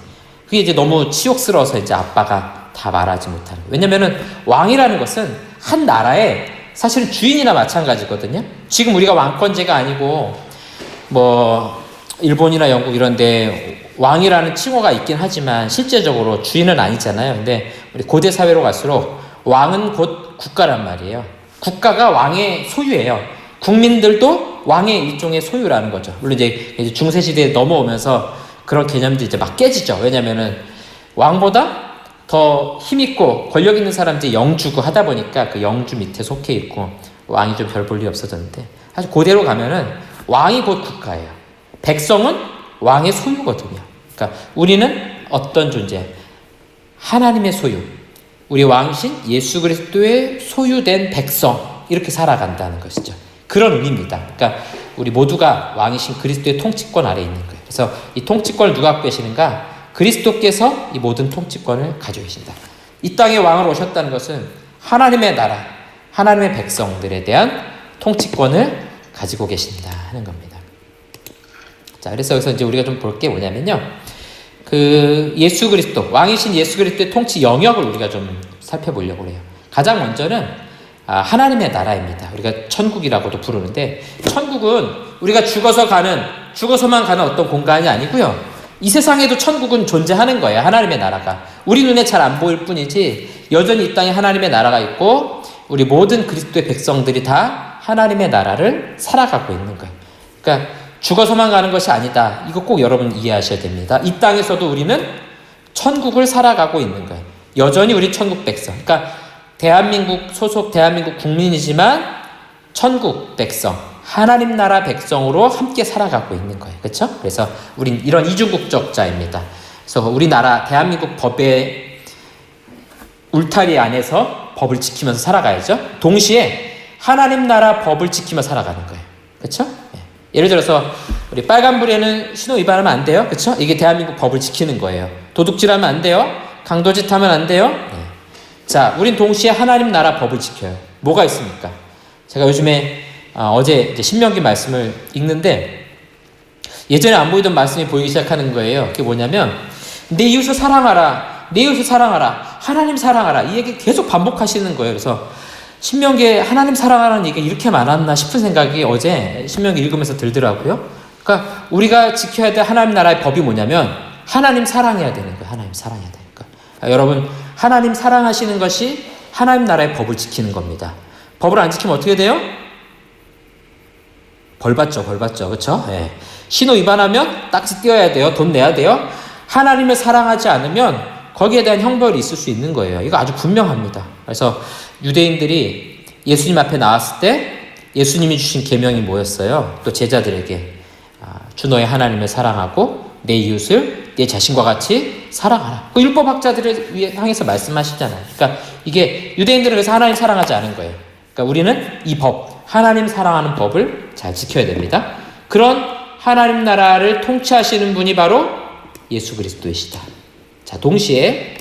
그게 이제 너무 치욕스러워서 이제 아빠가 다 말하지 못하는 거예요. 왜냐면은 왕이라는 것은 한 나라의 사실은 주인이나 마찬가지거든요. 지금 우리가 왕권제가 아니고 뭐 일본이나 영국 이런데 왕이라는 칭호가 있긴 하지만 실제적으로 주인은 아니잖아요. 근데 우리 고대 사회로 갈수록 왕은 곧 국가란 말이에요. 국가가 왕의 소유예요. 국민들도 왕의 일종의 소유라는 거죠. 물론 이제 중세시대에 넘어오면서 그런 개념들이 이제 막 깨지죠. 왜냐면은 왕보다 더 힘있고 권력 있는 사람들이 영주고 하다 보니까 그 영주 밑에 속해 있고 왕이 좀 별 볼 일 없어졌는데 사실 고대로 가면은 왕이 곧 국가예요. 백성은 왕의 소유거든요. 그러니까 우리는 어떤 존재? 하나님의 소유. 우리 왕이신 예수 그리스도의 소유된 백성. 이렇게 살아간다는 것이죠. 그런 의미입니다. 그러니까 우리 모두가 왕이신 그리스도의 통치권 아래에 있는 거예요. 그래서 이 통치권을 누가 갖고 계시는가? 그리스도께서 이 모든 통치권을 가지고 계신다. 이 땅에 왕으로 오셨다는 것은 하나님의 나라, 하나님의 백성들에 대한 통치권을 가지고 계신다 하는 겁니다. 자, 그래서 여기서 이제 우리가 좀 볼 게 뭐냐면요. 그 예수 그리스도, 왕이신 예수 그리스도의 통치 영역을 우리가 좀 살펴보려고 해요. 가장 먼저는 하나님의 나라입니다. 우리가 천국이라고도 부르는데 천국은 우리가 죽어서만 가는 어떤 공간이 아니고요. 이 세상에도 천국은 존재하는 거예요. 하나님의 나라가. 우리 눈에 잘 안 보일 뿐이지 여전히 이 땅에 하나님의 나라가 있고 우리 모든 그리스도의 백성들이 다 하나님의 나라를 살아가고 있는 거예요. 그러니까 죽어서만 가는 것이 아니다. 이거 꼭 여러분 이해하셔야 됩니다. 이 땅에서도 우리는 천국을 살아가고 있는 거예요. 여전히 우리 천국 백성. 그러니까 대한민국 소속 대한민국 국민이지만 천국 백성, 하나님 나라 백성으로 함께 살아가고 있는 거예요. 그렇죠? 그래서 우린 이런 이중국적자입니다. 그래서 우리나라 대한민국 법의 울타리 안에서 법을 지키면서 살아가야죠. 동시에 하나님 나라 법을 지키며 살아가는 거예요. 그렇죠? 예를 들어서 우리 빨간불에는 신호 위반하면 안 돼요. 그렇죠? 이게 대한민국 법을 지키는 거예요. 도둑질하면 안 돼요. 강도짓하면 안 돼요. 네. 자, 우린 동시에 하나님 나라 법을 지켜요. 뭐가 있습니까? 제가 요즘에 어제 이제 신명기 말씀을 읽는데 예전에 안 보이던 말씀이 보이기 시작하는 거예요. 그게 뭐냐면 내 이웃을 사랑하라. 내 이웃을 사랑하라. 하나님 사랑하라. 이 얘기 계속 반복하시는 거예요. 그래서 신명기에 하나님 사랑하라는 얘기가 이렇게 많았나 싶은 생각이 어제 신명기 읽으면서 들더라고요. 그러니까 우리가 지켜야 될 하나님 나라의 법이 뭐냐면 하나님 사랑해야 되는 거예요. 하나님 사랑해야 되니까. 여러분, 하나님 사랑하시는 것이 하나님 나라의 법을 지키는 겁니다. 법을 안 지키면 어떻게 돼요? 벌 받죠. 그렇죠? 예. 신호 위반하면 딱지 띄어야 돼요. 돈 내야 돼요. 하나님을 사랑하지 않으면 거기에 대한 형벌이 있을 수 있는 거예요. 이거 아주 분명합니다. 그래서 유대인들이 예수님 앞에 나왔을 때 예수님이 주신 계명이 뭐였어요? 또 제자들에게 주 너의 하나님을 사랑하고 내 이웃을 내 자신과 같이 사랑하라. 그 율법학자들을 향해서 말씀하시잖아요. 그러니까 이게 유대인들은 그래서 하나님 사랑하지 않은 거예요. 그러니까 우리는 이 법, 하나님 사랑하는 법을 잘 지켜야 됩니다. 그런 하나님 나라를 통치하시는 분이 바로 예수 그리스도이시다. 자, 동시에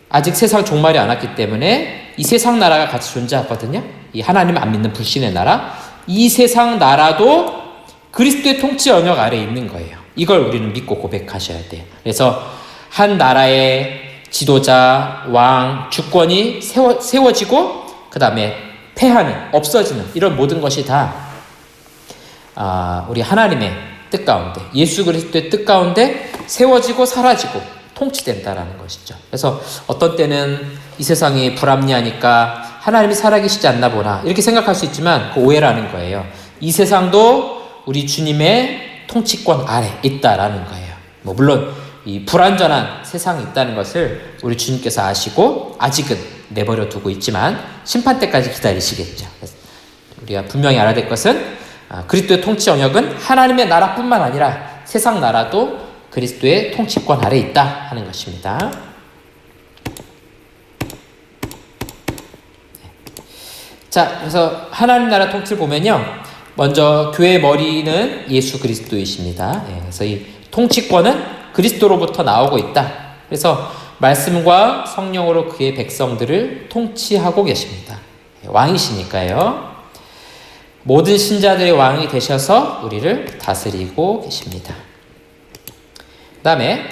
아직 세상 종말이 안 왔기 때문에 이 세상 나라가 같이 존재하거든요. 이 하나님 안 믿는 불신의 나라, 이 세상 나라도 그리스도의 통치 영역 아래에 있는 거예요. 이걸 우리는 믿고 고백하셔야 돼요. 그래서 한 나라의 지도자, 왕, 주권이 세워지고 그 다음에 패하는, 없어지는 이런 모든 것이 다 우리 하나님의 뜻 가운데, 예수 그리스도의 뜻 가운데 세워지고 사라지고 통치된다라는 것이죠. 그래서 어떤 때는 이 세상이 불합리하니까 하나님이 살아계시지 않나 보나 이렇게 생각할 수 있지만 그 오해라는 거예요. 이 세상도 우리 주님의 통치권 아래 있다라는 거예요. 물론 이 불완전한 세상이 있다는 것을 우리 주님께서 아시고 아직은 내버려 두고 있지만 심판 때까지 기다리시겠죠. 우리가 분명히 알아야 될 것은 그리스도의 통치 영역은 하나님의 나라뿐만 아니라 세상 나라도 그리스도의 통치권 아래 있다 하는 것입니다. 자, 그래서 하나님 나라 통치를 보면요. 먼저 교회의 머리는 예수 그리스도이십니다. 그래서 이 통치권은 그리스도로부터 나오고 있다. 그래서 말씀과 성령으로 그의 백성들을 통치하고 계십니다. 왕이시니까요. 모든 신자들의 왕이 되셔서 우리를 다스리고 계십니다. 그 다음에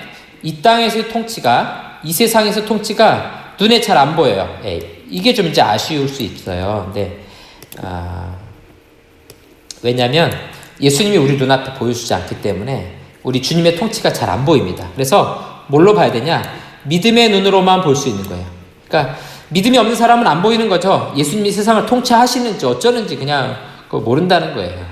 이 땅에서의 통치가, 이 세상에서 통치가 눈에 잘 안 보여요. 이게 좀 이제 아쉬울 수 있어요. 근데 왜냐하면 예수님이 우리 눈앞에 보여주지 않기 때문에 우리 주님의 통치가 잘 안 보입니다. 그래서 뭘로 봐야 되냐? 믿음의 눈으로만 볼 수 있는 거예요. 그러니까 믿음이 없는 사람은 안 보이는 거죠. 예수님이 세상을 통치하시는지 어쩌는지 그냥 그거 모른다는 거예요.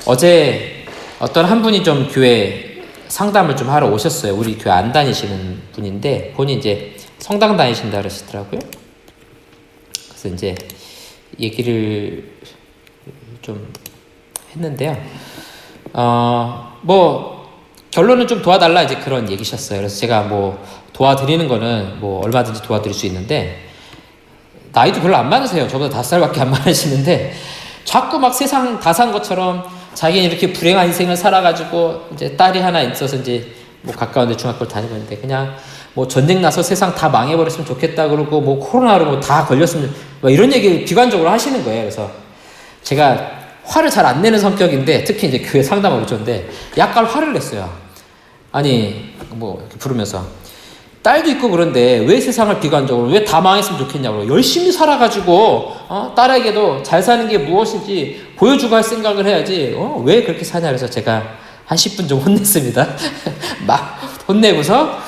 어제 어떤 한 분이 좀 교회 상담을 좀 하러 오셨어요. 우리 교회 안 다니시는 분인데 본인이 이제 성당 다니신다 그러시더라고요. 그래서 이제 얘기를 좀 했는데요. 결론은 좀 도와달라 이제 그런 얘기셨어요. 그래서 제가 도와드리는 거는 얼마든지 도와드릴 수 있는데 나이도 별로 안 많으세요. 저보다 5살밖에 안 많으시는데 자꾸 막 세상 다 산 것처럼 자기는 이렇게 불행한 인생을 살아가지고 이제 딸이 하나 있어서 이제 가까운데 중학교를 다니고 있는데 그냥 전쟁 나서 세상 다 망해버렸으면 좋겠다 그러고 코로나로 다 걸렸으면 이런 얘기 비관적으로 하시는 거예요. 그래서 제가 화를 잘 안 내는 성격인데 특히 이제 교회 상담을 오셨는데 약간 화를 냈어요. 아니 이렇게 부르면서 딸도 있고 그런데 왜 세상을 비관적으로 왜 다 망했으면 좋겠냐고 열심히 살아가지고 딸에게도 잘 사는 게 무엇인지 보여주고 할 생각을 해야지 왜 그렇게 사냐. 그래서 제가 한 10분 좀 혼냈습니다. 막 혼내고서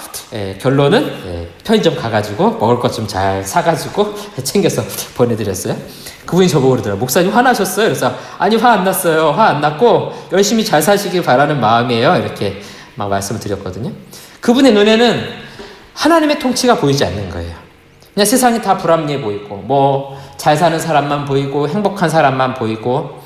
결론은 편의점 가가지고 먹을 것 좀 잘 사가지고 챙겨서 보내드렸어요. 그분이 저보고 그러더라고요. 목사님 화나셨어요? 그래서 아니 화 안 났어요. 화 안 났고 열심히 잘 사시길 바라는 마음이에요. 이렇게 막 말씀을 드렸거든요. 그분의 눈에는 하나님의 통치가 보이지 않는 거예요. 그냥 세상이 다 불합리해 보이고 잘 사는 사람만 보이고 행복한 사람만 보이고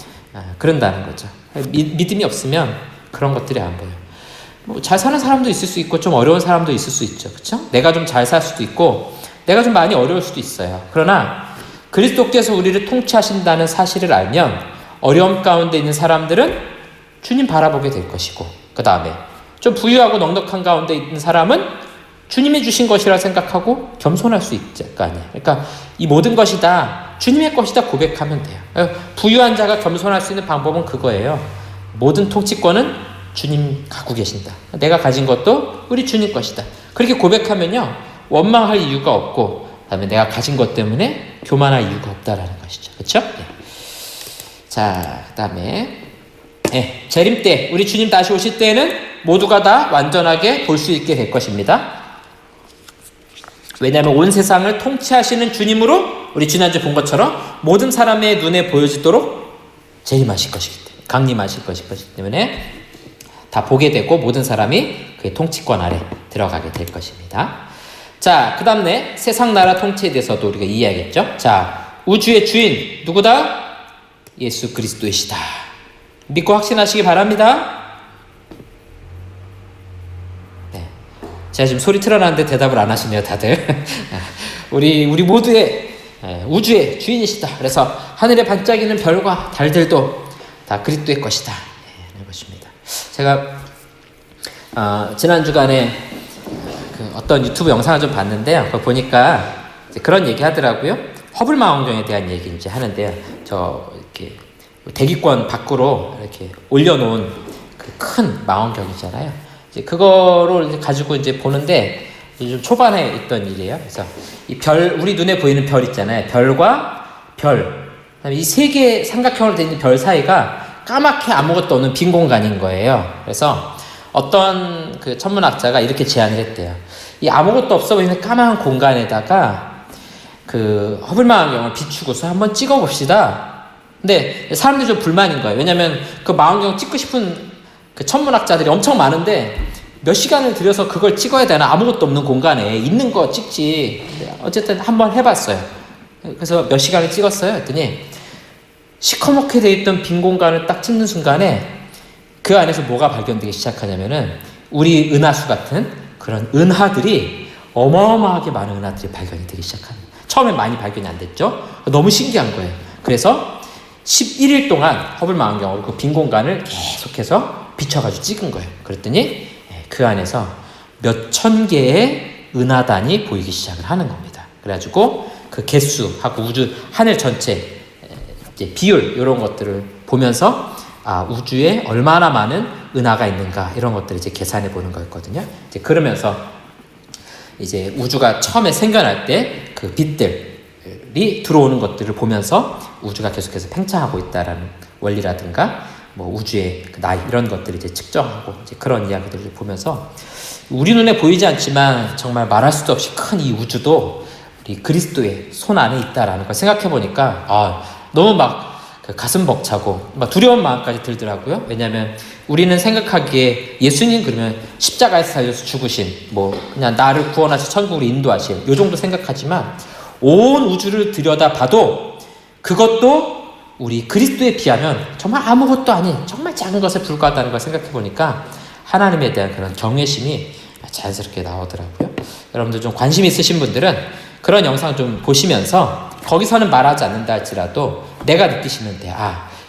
그런다는 거죠. 믿음이 없으면 그런 것들이 안 보여요. 잘 사는 사람도 있을 수 있고 좀 어려운 사람도 있을 수 있죠. 그렇죠? 내가 좀 잘 살 수도 있고 내가 좀 많이 어려울 수도 있어요. 그러나 그리스도께서 우리를 통치하신다는 사실을 알면 어려움 가운데 있는 사람들은 주님 바라보게 될 것이고 그 다음에 좀 부유하고 넉넉한 가운데 있는 사람은 주님이 주신 것이라 생각하고 겸손할 수 있을 거 아니에요. 그러니까 이 모든 것이 다 주님의 것이다 고백하면 돼요. 부유한 자가 겸손할 수 있는 방법은 그거예요. 모든 통치권은 주님 갖고 계신다. 내가 가진 것도 우리 주님 것이다. 그렇게 고백하면요, 원망할 이유가 없고, 그다음에 내가 가진 것 때문에 교만할 이유가 없다라는 것이죠. 그렇죠? 네. 자, 그다음에 재림 때, 우리 주님 다시 오실 때에는 모두가 다 완전하게 볼 수 있게 될 것입니다. 왜냐하면 온 세상을 통치하시는 주님으로 우리 지난주에 본 것처럼 모든 사람의 눈에 보여지도록 재림하실 것이기 때문에, 강림하실 것이기 때문에 다 보게 되고 모든 사람이 그의 통치권 아래 들어가게 될 것입니다. 자, 그 다음에 세상 나라 통치에 대해서도 우리가 이해하겠죠. 자, 우주의 주인 누구다? 예수 그리스도이시다. 믿고 확신하시기 바랍니다. 네, 제가 지금 소리 틀어놨는데 대답을 안 하시네요, 다들. 우리 모두의 우주의 주인이시다. 그래서 하늘에 반짝이는 별과 달들도 다 그리스도의 것이다. 네, 것입니다. 제가 지난 주간에 어떤 유튜브 영상을 좀 봤는데요. 그거 보니까 그런 얘기 하더라고요. 허블 망원경에 대한 얘기 이제 하는데요. 저 이렇게 대기권 밖으로 이렇게 올려놓은 그 큰 망원경이잖아요. 이제 그거를 이제 가지고 이제 보는데 좀 초반에 있던 일이에요. 그래서 이 별, 우리 눈에 보이는 별 있잖아요. 별과 별, 그다음에 이 세 개의 삼각형으로 된 별 사이가 까맣게 아무것도 없는 빈 공간인 거예요. 그래서 어떤 그 천문학자가 이렇게 제안을 했대요. 이 아무것도 없어 보이는 까만 공간에다가 그 허블 망원경을 비추고서 한번 찍어 봅시다. 근데 사람들이 좀 불만인 거예요. 왜냐면 그 망원경 찍고 싶은 그 천문학자들이 엄청 많은데 몇 시간을 들여서 그걸 찍어야 되나? 아무것도 없는 공간에 있는 거 찍지. 어쨌든 한번 해봤어요. 그래서 몇 시간을 찍었어요. 했더니 시커멓게 돼 있던 빈 공간을 딱 찍는 순간에 그 안에서 뭐가 발견되기 시작하냐면은 우리 은하수 같은 그런 은하들이 어마어마하게 많은 은하들이 발견이 되기 시작합니다. 처음에 많이 발견이 안 됐죠. 너무 신기한 거예요. 그래서 11일 동안 허블 망원경으로 그 빈 공간을 계속해서 비춰가지고 찍은 거예요. 그랬더니 그 안에서 몇천 개의 은하단이 보이기 시작을 하는 겁니다. 그래가지고 그 개수하고 우주 하늘 전체 이제 비율 이런 것들을 보면서 우주에 얼마나 많은 은하가 있는가 이런 것들을 이제 계산해 보는 거였거든요. 이제 그러면서 이제 우주가 처음에 생겨날 때 그 빛들이 들어오는 것들을 보면서 우주가 계속해서 팽창하고 있다라는 원리라든가 뭐 우주의 그 나이 이런 것들을 이제 측정하고 이제 그런 이야기들을 보면서 우리 눈에 보이지 않지만 정말 말할 수도 없이 큰 이 우주도 우리 그리스도의 손 안에 있다라는 걸 생각해 보니까 너무 막 가슴 벅차고 막 두려운 마음까지 들더라고요. 왜냐하면 우리는 생각하기에 예수님 그러면 십자가에서 살려서 죽으신 뭐 그냥 나를 구원하셔서 천국으로 인도하신 요 정도 생각하지만 온 우주를 들여다봐도 그것도 우리 그리스도에 비하면 정말 아무것도 아닌 정말 작은 것에 불과하다는 걸 생각해 보니까 하나님에 대한 그런 경외심이 자연스럽게 나오더라고요. 여러분들 좀 관심 있으신 분들은 그런 영상 좀 보시면서 거기서는 말하지 않는다 할지라도 내가 느끼시면 돼.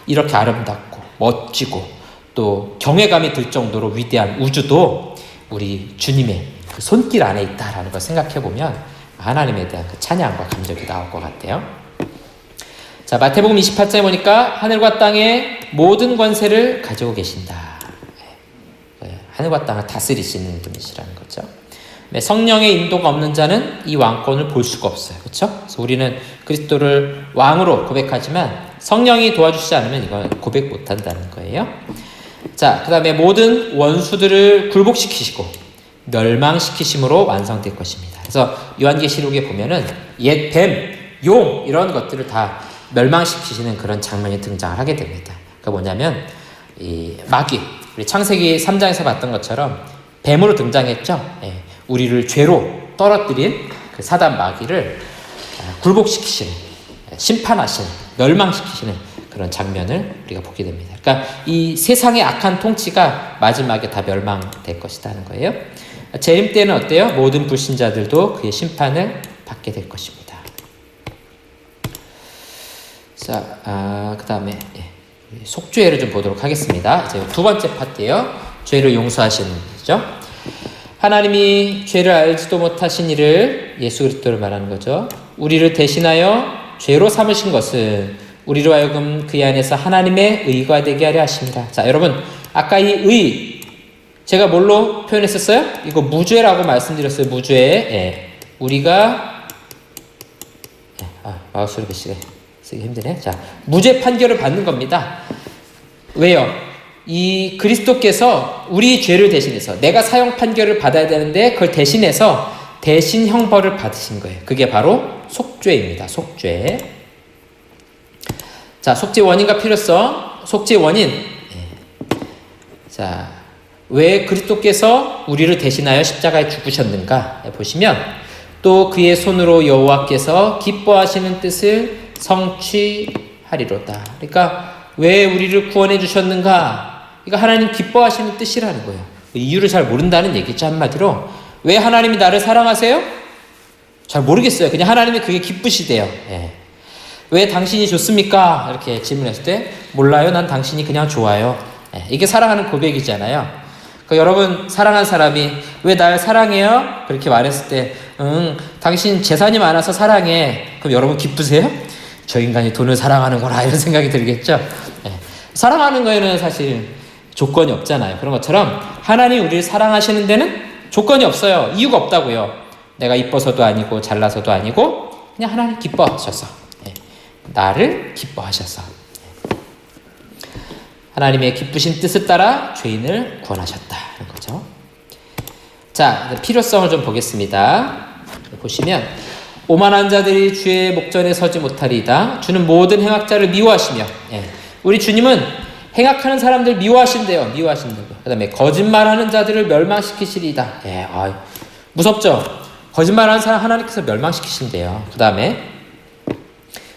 이렇게 아름답고 멋지고 또 경외감이 들 정도로 위대한 우주도 우리 주님의 그 손길 안에 있다라는 걸 생각해 보면 하나님에 대한 그 찬양과 감격이 나올 것 같아요. 자, 마태복음 28장에 보니까 하늘과 땅의 모든 권세를 가지고 계신다. 하늘과 땅을 다스리시는 분이시라는 거죠. 성령의 인도가 없는 자는 이 왕권을 볼 수가 없어요. 그렇죠? 그래서 우리는 그리스도를 왕으로 고백하지만 성령이 도와주시지 않으면 이건 고백 못한다는 거예요. 자, 그 다음에 모든 원수들을 굴복시키시고 멸망시키심으로 완성될 것입니다. 그래서 요한계시록에 보면은 옛 뱀, 용 이런 것들을 다 멸망시키시는 그런 장면이 등장을 하게 됩니다. 그러니까 뭐냐면 이 마귀, 우리 창세기 3장에서 봤던 것처럼 뱀으로 등장했죠. 우리를 죄로 떨어뜨린 그 사단 마귀를 굴복시키시는, 심판하시는, 멸망시키시는 그런 장면을 우리가 보게 됩니다. 그러니까 이 세상의 악한 통치가 마지막에 다 멸망될 것이라는 거예요. 재림 때는 어때요? 모든 불신자들도 그의 심판을 받게 될 것입니다. 자, 그 다음에 속죄를 좀 보도록 하겠습니다. 이제 두 번째 파트예요. 죄를 용서하시는 것이죠. 하나님이 죄를 알지도 못하신 이를 예수 그리스도를 말하는 거죠. 우리를 대신하여 죄로 삼으신 것은 우리로 하여금 그 안에서 하나님의 의가 되게 하려 하십니다. 자, 여러분, 아까 이 의 제가 뭘로 표현했었어요? 이거 무죄라고 말씀드렸어요. 무죄. 예. 우리가 마우스를 쓰기 힘드네. 자, 무죄 판결을 받는 겁니다. 왜요? 이 그리스도께서 우리 죄를 대신해서 내가 사형 판결을 받아야 되는데 그걸 대신해서 대신 형벌을 받으신 거예요. 그게 바로 속죄입니다. 속죄. 자, 속죄 원인과 필요성. 속죄 원인. 자, 왜 그리스도께서 우리를 대신하여 십자가에 죽으셨는가 보시면 또 그의 손으로 여호와께서 기뻐하시는 뜻을 성취하리로다. 그러니까 왜 우리를 구원해 주셨는가? 이거 하나님 기뻐하시는 뜻이라는 거예요. 이유를 잘 모른다는 얘기죠. 한마디로 왜 하나님이 나를 사랑하세요? 잘 모르겠어요. 그냥 하나님이 그게 기쁘시대요. 예. 왜 당신이 좋습니까? 이렇게 질문했을 때 몰라요. 난 당신이 그냥 좋아요. 예. 이게 사랑하는 고백이잖아요. 여러분 사랑한 사람이 왜 날 사랑해요? 그렇게 말했을 때 당신 재산이 많아서 사랑해. 그럼 여러분 기쁘세요? 저 인간이 돈을 사랑하는구나 이런 생각이 들겠죠. 네. 사랑하는 거에는 사실 조건이 없잖아요. 그런 것처럼 하나님 우리를 사랑하시는 데는 조건이 없어요. 이유가 없다고요. 내가 이뻐서도 아니고 잘나서도 아니고 그냥 하나님 기뻐하셔서 네. 나를 기뻐하셔서 하나님의 기쁘신 뜻을 따라 죄인을 구원하셨다는 거죠. 자, 필요성을 좀 보겠습니다. 보시면 오만한 자들이 주의 목전에 서지 못하리이다. 주는 모든 행악자를 미워하시며 우리 주님은 행악하는 사람들 미워하신대요. 미워하신다고. 그 다음에 거짓말하는 자들을 멸망시키시리이다. 무섭죠? 거짓말하는 사람 하나님께서 멸망시키신대요. 그 다음에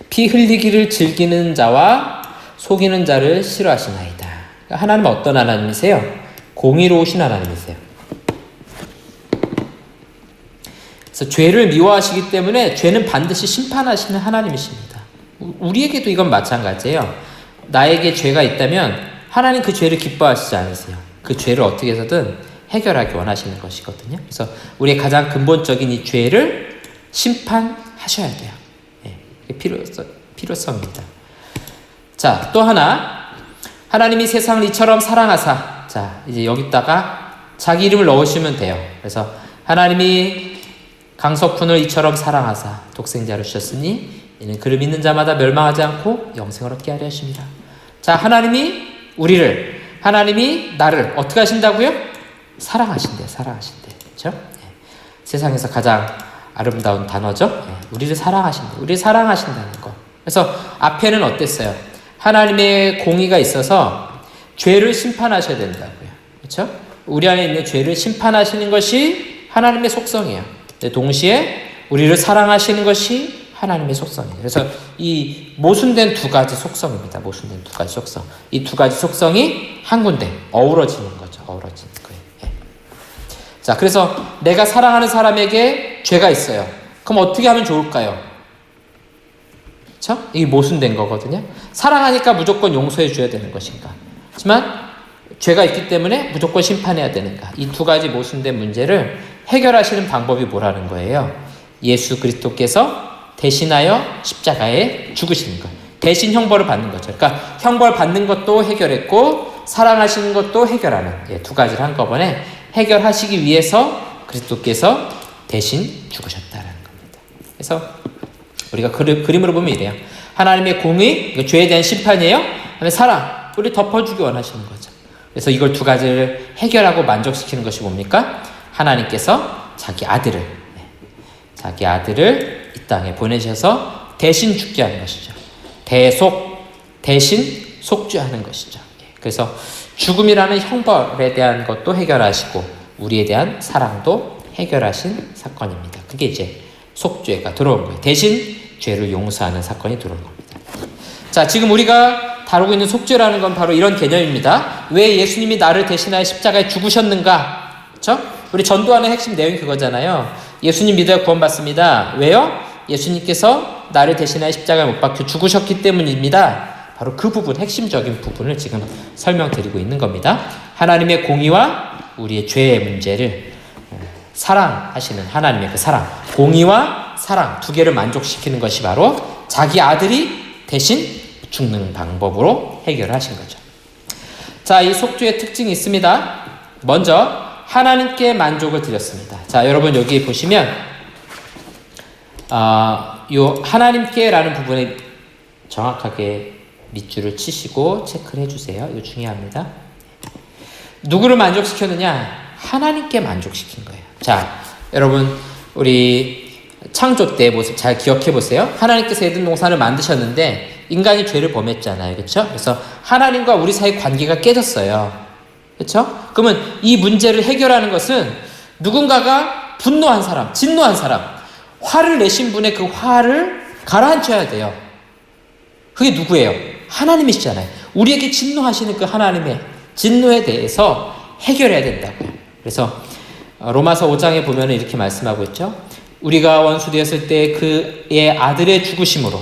피 흘리기를 즐기는 자와 속이는 자를 싫어하시나이다. 하나님은 어떤 하나님이세요? 공의로우신 하나님이세요. 그래서 죄를 미워하시기 때문에 죄는 반드시 심판하시는 하나님이십니다. 우리에게도 이건 마찬가지예요. 나에게 죄가 있다면 하나님 그 죄를 기뻐하시지 않으세요. 그 죄를 어떻게 해서든 해결하기 원하시는 것이거든요. 그래서 우리의 가장 근본적인 이 죄를 심판하셔야 돼요. 필요성입니다. 자, 또 하나 하나님이 세상을 이처럼 사랑하사 자 이제 여기다가 자기 이름을 넣으시면 돼요. 그래서 하나님이 강석훈을 이처럼 사랑하사 독생자를 주셨으니 이는 그를 믿는 자마다 멸망하지 않고 영생을 얻게 하려 하십니다. 자, 하나님이 나를 어떻게 하신다고요? 사랑하신대요. 그렇죠? 세상에서 가장 아름다운 단어죠. 우리를 사랑하신다. 우리를 사랑하신다는 거. 그래서 앞에는 어땠어요? 하나님의 공의가 있어서 죄를 심판하셔야 된다고요. 그렇죠? 우리 안에 있는 죄를 심판하시는 것이 하나님의 속성이에요. 동시에 우리를 사랑하시는 것이 하나님의 속성이에요. 그래서 이 모순된 두 가지 속성입니다. 모순된 두 가지 속성. 이 두 가지 속성이 한 군데 어우러지는 거죠. 어우러지는 거예요. 자, 그래서 내가 사랑하는 사람에게 죄가 있어요. 그럼 어떻게 하면 좋을까요? 그렇죠? 이게 모순된 거거든요. 사랑하니까 무조건 용서해 줘야 되는 것인가? 하지만 죄가 있기 때문에 무조건 심판해야 되는가? 이 두 가지 모순된 문제를 해결하시는 방법이 뭐라는 거예요? 예수 그리스도께서 대신하여 십자가에 죽으시는 것. 대신 형벌을 받는 거죠. 그러니까 형벌 받는 것도 해결했고 사랑하시는 것도 해결하는 두 가지를 한꺼번에 해결하시기 위해서 그리스도께서 대신 죽으셨다는 겁니다. 그래서 우리가 그림으로 보면 이래요. 하나님의 공의, 죄에 대한 심판이에요. 그다음에 사랑, 우리 덮어주기 원하시는 거죠. 그래서 이걸 두 가지를 해결하고 만족시키는 것이 뭡니까? 하나님께서 자기 아들을 이 땅에 보내셔서 대신 죽게 하는 것이죠. 대신 속죄하는 것이죠. 그래서 죽음이라는 형벌에 대한 것도 해결하시고 우리에 대한 사랑도 해결하신 사건입니다. 그게 이제 속죄가 들어온 거예요. 대신 죄를 용서하는 사건이 들어온 겁니다. 자, 지금 우리가 다루고 있는 속죄라는 건 바로 이런 개념입니다. 왜 예수님이 나를 대신하여 십자가에 죽으셨는가? 그렇죠? 우리 전도하는 핵심 내용이 그거잖아요. 예수님 믿어야 구원받습니다. 왜요? 예수님께서 나를 대신하여 십자가에 못 박혀 죽으셨기 때문입니다. 바로 그 부분, 핵심적인 부분을 지금 설명드리고 있는 겁니다. 하나님의 공의와 우리의 죄의 문제를 사랑하시는 하나님의 그 사랑, 공의와 사랑 두 개를 만족시키는 것이 바로 자기 아들이 대신 죽는 방법으로 해결하신 거죠. 자, 이 속죄의 특징이 있습니다. 먼저 하나님께 만족을 드렸습니다. 자, 여러분 여기 보시면 요 하나님께라는 부분에 정확하게 밑줄을 치시고 체크를 해주세요. 이거 중요합니다. 누구를 만족시켰느냐? 하나님께 만족시킨 거예요. 자, 여러분 우리 창조 때 모습 잘 기억해 보세요. 하나님께서 에덴 동산을 만드셨는데 인간이 죄를 범했잖아요. 그렇죠? 그래서 하나님과 우리 사이 관계가 깨졌어요. 그렇죠? 그러면 이 문제를 해결하는 것은 누군가가 분노한 사람, 진노한 사람, 화를 내신 분의 그 화를 가라앉혀야 돼요. 그게 누구예요? 하나님이시잖아요. 우리에게 진노하시는 그 하나님의 진노에 대해서 해결해야 된다고요. 그래서 로마서 5장에 보면 이렇게 말씀하고 있죠. 우리가 원수 되었을 때 그의 아들의 죽으심으로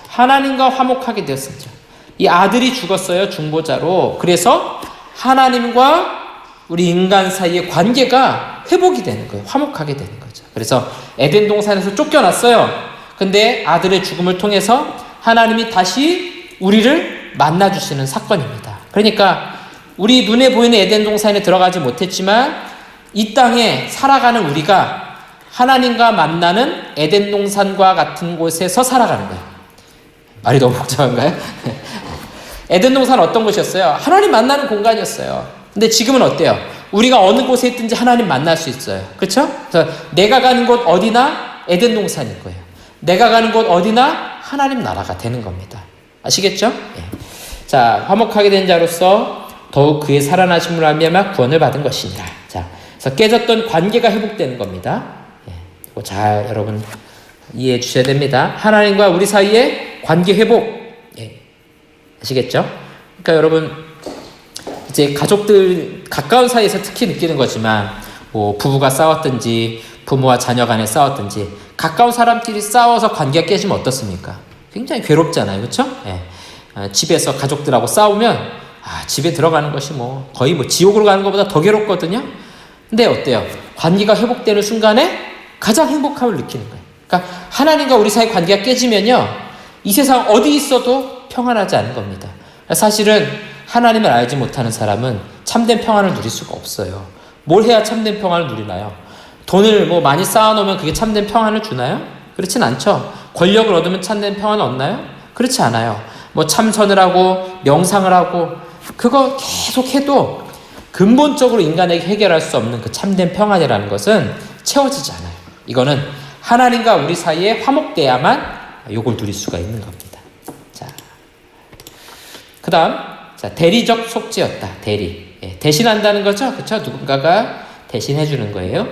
하나님과 화목하게 되었습니다. 이 아들이 죽었어요. 중보자로. 그래서 하나님과 우리 인간 사이의 관계가 회복이 되는 거예요. 화목하게 되는 거죠. 그래서 에덴 동산에서 쫓겨났어요. 근데 아들의 죽음을 통해서 하나님이 다시 우리를 만나주시는 사건입니다. 그러니까 우리 눈에 보이는 에덴 동산에 들어가지 못했지만 이 땅에 살아가는 우리가 하나님과 만나는 에덴 동산과 같은 곳에서 살아가는 거예요. 말이 너무 복잡한가요? 에덴 동산은 어떤 곳이었어요? 하나님 만나는 공간이었어요. 근데 지금은 어때요? 우리가 어느 곳에 있든지 하나님 만날 수 있어요. 그렇죠? 그래서 내가 가는 곳 어디나 에덴 동산일 거예요. 내가 가는 곳 어디나 하나님 나라가 되는 겁니다. 아시겠죠? 예. 자, 화목하게 된 자로서 더욱 그의 살아나심을 말미암아 구원을 받은 것이니라. 자, 그래서 깨졌던 관계가 회복되는 겁니다. 예. 이거 잘 여러분 이해해 주셔야 됩니다. 하나님과 우리 사이의 관계 회복. 예. 아시겠죠? 그러니까 여러분 이제 가족들 가까운 사이에서 특히 느끼는 거지만 뭐 부부가 싸웠든지 부모와 자녀 간에 싸웠든지 가까운 사람끼리 싸워서 관계가 깨지면 어떻습니까? 굉장히 괴롭잖아요. 그렇죠? 예. 집에서 가족들하고 싸우면 집에 들어가는 것이 거의 지옥으로 가는 것보다 더 괴롭거든요. 근데 어때요? 관계가 회복되는 순간에 가장 행복함을 느끼는 거예요. 그러니까 하나님과 우리 사이 관계가 깨지면요, 이 세상 어디 있어도 평안하지 않은 겁니다. 사실은 하나님을 알지 못하는 사람은 참된 평안을 누릴 수가 없어요. 뭘 해야 참된 평안을 누리나요? 돈을 많이 쌓아놓으면 그게 참된 평안을 주나요? 그렇진 않죠. 권력을 얻으면 참된 평안을 얻나요? 그렇지 않아요. 참선을 하고 명상을 하고 그거 계속 해도 근본적으로 인간에게 해결할 수 없는 그 참된 평안이라는 것은 채워지지 않아요. 이거는 하나님과 우리 사이에 화목돼야만 이걸 누릴 수가 있는 겁니다. 자, 그 다음, 대리적 속죄였다. 대리. 예, 대신한다는 거죠. 그렇죠? 누군가가 대신해주는 거예요.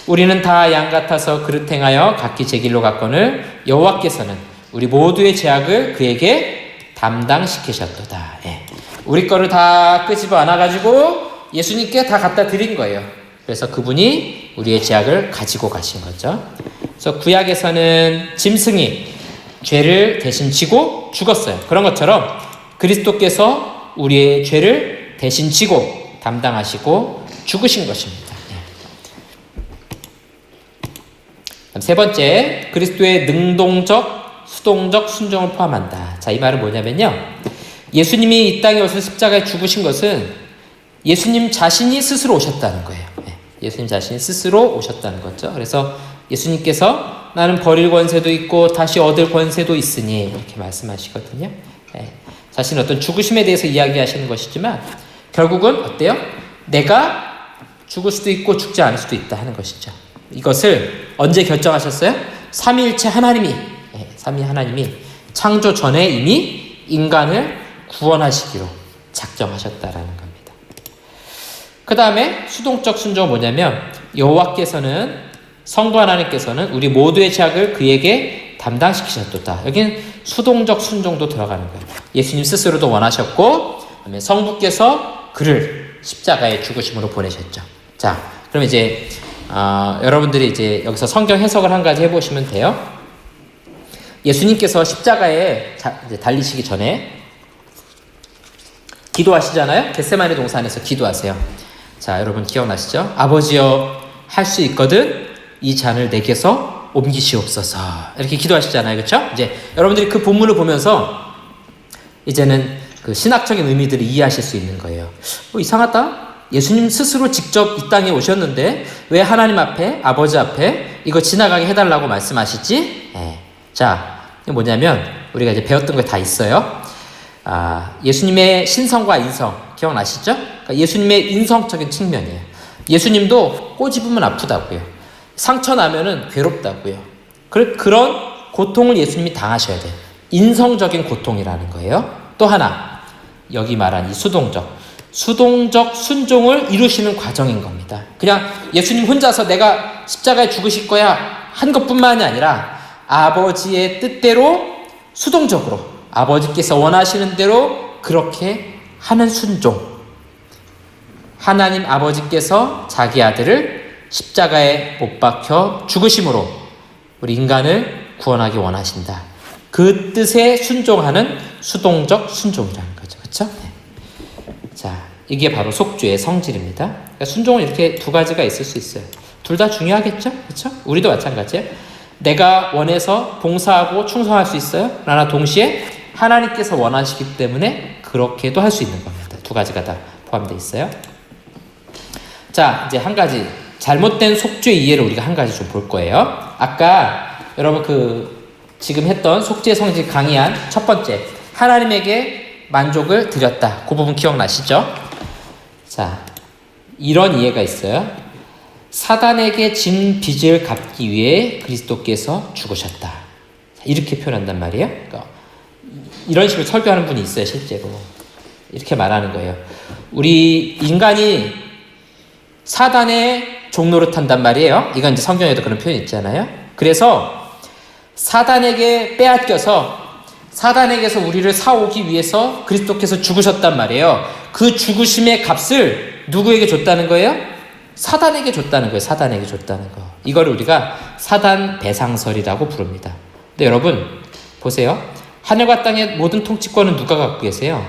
우리는 다 양 같아서 그릇 행하여 각기 제 길로 갔거늘 여호와께서는 우리 모두의 죄악을 그에게 담당시키셨도다. 예. 우리 거를 다 끄집어 안아가지고 예수님께 다 갖다 드린 거예요. 그래서 그분이 우리의 죄악을 가지고 가신 거죠. 그래서 구약에서는 짐승이 죄를 대신 지고 죽었어요. 그런 것처럼 그리스도께서 우리의 죄를 대신 지고 담당하시고 죽으신 것입니다. 세 번째, 그리스도의 능동적, 수동적 순종을 포함한다. 자, 이 말은 뭐냐면요, 예수님이 이 땅에 오셔서 십자가에 죽으신 것은 예수님 자신이 스스로 오셨다는 거예요. 예수님 자신이 스스로 오셨다는 거죠. 그래서 예수님께서 나는 버릴 권세도 있고 다시 얻을 권세도 있으니 이렇게 말씀하시거든요. 자신의 어떤 죽으심에 대해서 이야기하시는 것이지만 결국은 어때요? 내가 죽을 수도 있고 죽지 않을 수도 있다 하는 것이죠. 이것을 언제 결정하셨어요? 삼위일체 하나님이, 삼위 하나님이 창조 전에 이미 인간을 구원하시기로 작정하셨다라는 겁니다. 그 다음에 수동적 순종은 뭐냐면 여호와께서는, 성부 하나님께서는 우리 모두의 죄악을 그에게 담당시키셨도다. 여기는 수동적 순종도 들어가는 거예요. 예수님 스스로도 원하셨고 성부께서 그를 십자가에 죽으심으로 보내셨죠. 자, 그럼 이제 여러분들이 이제 여기서 성경 해석을 한 가지 해보시면 돼요. 예수님께서 십자가에 이제 달리시기 전에 기도하시잖아요. 겟세마네 동산에서 기도하세요. 자, 여러분 기억나시죠? 아버지여, 할 수 있거든 이 잔을 내게서 옮기시옵소서. 이렇게 기도하시잖아요. 그렇죠? 이제 여러분들이 그 본문을 보면서 이제는 그 신학적인 의미들을 이해하실 수 있는 거예요. 이상하다. 예수님 스스로 직접 이 땅에 오셨는데 왜 하나님 앞에, 아버지 앞에 이거 지나가게 해달라고 말씀하시지? 자, 이게 뭐냐면 우리가 이제 배웠던 거 다 있어요. 예수님의 신성과 인성 기억나시죠? 그러니까 예수님의 인성적인 측면이에요. 예수님도 꼬집으면 아프다고요. 상처 나면은 괴롭다고요. 그런 고통을 예수님이 당하셔야 돼요. 인성적인 고통이라는 거예요. 또 하나, 여기 말한 이 수동적 순종을 이루시는 과정인 겁니다. 그냥 예수님 혼자서 내가 십자가에 죽으실 거야 한 것뿐만이 아니라 아버지의 뜻대로 수동적으로 아버지께서 원하시는 대로 그렇게 하는 순종. 하나님 아버지께서 자기 아들을 십자가에 못 박혀 죽으심으로 우리 인간을 구원하기 원하신다. 그 뜻에 순종하는 수동적 순종이라는 거죠. 그렇죠? 자, 이게 바로 속죄의 성질입니다. 그러니까 순종은 이렇게 두 가지가 있을 수 있어요. 둘 다 중요하겠죠? 그렇죠? 우리도 마찬가지예요. 내가 원해서 봉사하고 충성할 수 있어요. 그러나 동시에 하나님께서 원하시기 때문에 그렇게도 할 수 있는 겁니다. 두 가지가 다 포함되어 있어요. 자, 이제 한 가지 잘못된 속죄 이해를 우리가 한 가지 좀 볼 거예요. 아까 여러분 지금 했던 속죄 성질 강의한 첫 번째, 하나님에게 만족을 드렸다. 그 부분 기억나시죠? 자, 이런 이해가 있어요. 사단에게 진 빚을 갚기 위해 그리스도께서 죽으셨다. 이렇게 표현한단 말이에요. 그러니까 이런 식으로 설교하는 분이 있어요, 실제로. 이렇게 말하는 거예요. 우리 인간이 사단의 종노릇 한단 말이에요. 이건 이제 성경에도 그런 표현이 있잖아요. 그래서 사단에게 빼앗겨서 사단에게서 우리를 사오기 위해서 그리스도께서 죽으셨단 말이에요. 그 죽으심의 값을 누구에게 줬다는 거예요? 사단에게 줬다는 거예요. 사단에게 줬다는 거. 이걸 우리가 사단 배상설이라고 부릅니다. 근데 여러분 보세요. 하늘과 땅의 모든 통치권은 누가 갖고 계세요?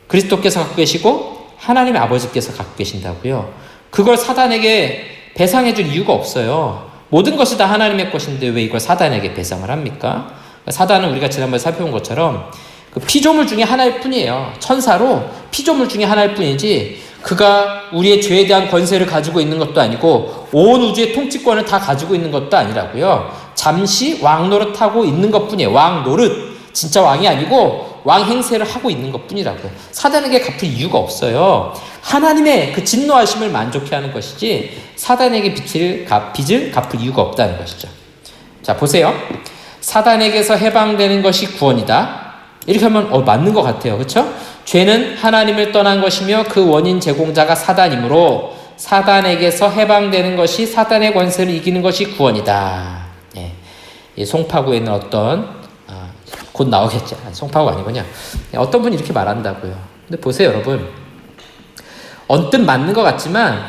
그리스도께서 갖고 계시고 하나님 아버지께서 갖고 계신다고요. 그걸 사단에게 배상해 줄 이유가 없어요. 모든 것이 다 하나님의 것인데 왜 이걸 사단에게 배상을 합니까? 사단은 우리가 지난번에 살펴본 것처럼 그 피조물 중에 하나일 뿐이에요. 천사로 피조물 중에 하나일 뿐이지 그가 우리의 죄에 대한 권세를 가지고 있는 것도 아니고 온 우주의 통치권을 다 가지고 있는 것도 아니라고요. 잠시 왕 노릇하고 있는 것뿐이에요. 왕 노릇. 진짜 왕이 아니고 왕 행세를 하고 있는 것뿐이라고요. 사단에게 갚을 이유가 없어요. 하나님의 그 진노하심을 만족해 하는 것이지 사단에게 빚을 갚을 이유가 없다는 것이죠. 자, 보세요. 사단에게서 해방되는 것이 구원이다. 이렇게 하면 맞는 것 같아요. 그렇죠? 죄는 하나님을 떠난 것이며 그 원인 제공자가 사단이므로 사단에게서 해방되는 것이 사단의 권세를 이기는 것이 구원이다. 이 송파구에는 곧 나오겠죠. 송파구 아니군요. 어떤 분이 이렇게 말한다고요. 근데 보세요, 여러분. 언뜻 맞는 것 같지만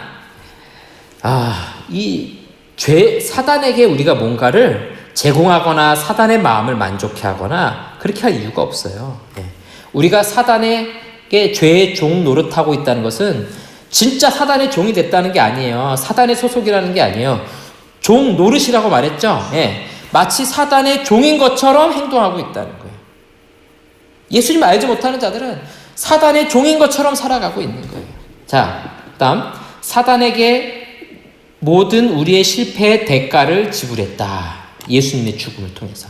사단에게 우리가 뭔가를 제공하거나 사단의 마음을 만족해 하거나 그렇게 할 이유가 없어요. 우리가 사단에게 죄의 종 노릇하고 있다는 것은 진짜 사단의 종이 됐다는 게 아니에요. 사단의 소속이라는 게 아니에요. 종 노릇이라고 말했죠. 마치 사단의 종인 것처럼 행동하고 있다는 거예요. 예수님 알지 못하는 자들은 사단의 종인 것처럼 살아가고 있는 거예요. 자, 다음 사단에게 모든 우리의 실패의 대가를 지불했다. 예수님의 죽음을 통해서.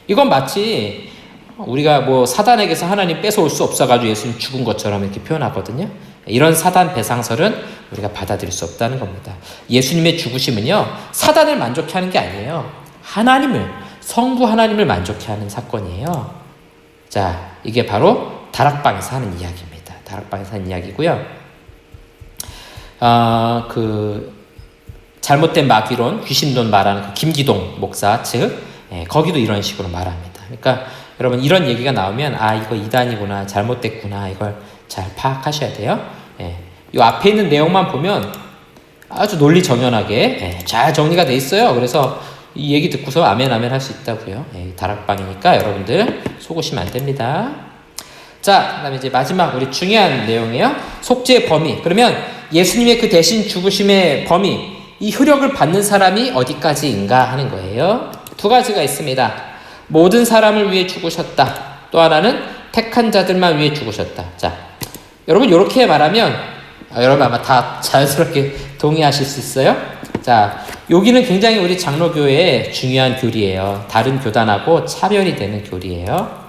이건 마치 우리가 사단에게서 하나님 뺏어올 수 없어가지고 예수님 죽은 것처럼 이렇게 표현하거든요. 이런 사단 배상설은 우리가 받아들일 수 없다는 겁니다. 예수님의 죽으심은요, 사단을 만족해 하는 게 아니에요. 성부 하나님을 만족해 하는 사건이에요. 자, 이게 바로 다락방에서 하는 이야기입니다. 다락방에서 하는 이야기고요. 잘못된 마귀론, 귀신론 말하는 그 김기동 목사 측, 거기도 이런 식으로 말합니다. 그러니까 여러분 이런 얘기가 나오면 이거 이단이구나, 잘못됐구나, 이걸 잘 파악하셔야 돼요. 이 앞에 있는 내용만 보면 아주 논리 정연하게 잘 정리가 돼 있어요. 그래서 이 얘기 듣고서 아멘 할 수 있다고요. 다락방이니까 여러분들 속으시면 안 됩니다. 자, 그다음에 이제 마지막 우리 중요한 내용이에요. 속죄의 범위. 그러면 예수님의 그 대신 죽으심의 범위, 이 효력을 받는 사람이 어디까지인가 하는 거예요. 두 가지가 있습니다. 모든 사람을 위해 죽으셨다. 또 하나는 택한 자들만 위해 죽으셨다. 자, 여러분 이렇게 말하면 여러분 아마 다 자연스럽게 동의하실 수 있어요. 자, 여기는 굉장히 우리 장로교회의 중요한 교리예요. 다른 교단하고 차별이 되는 교리예요.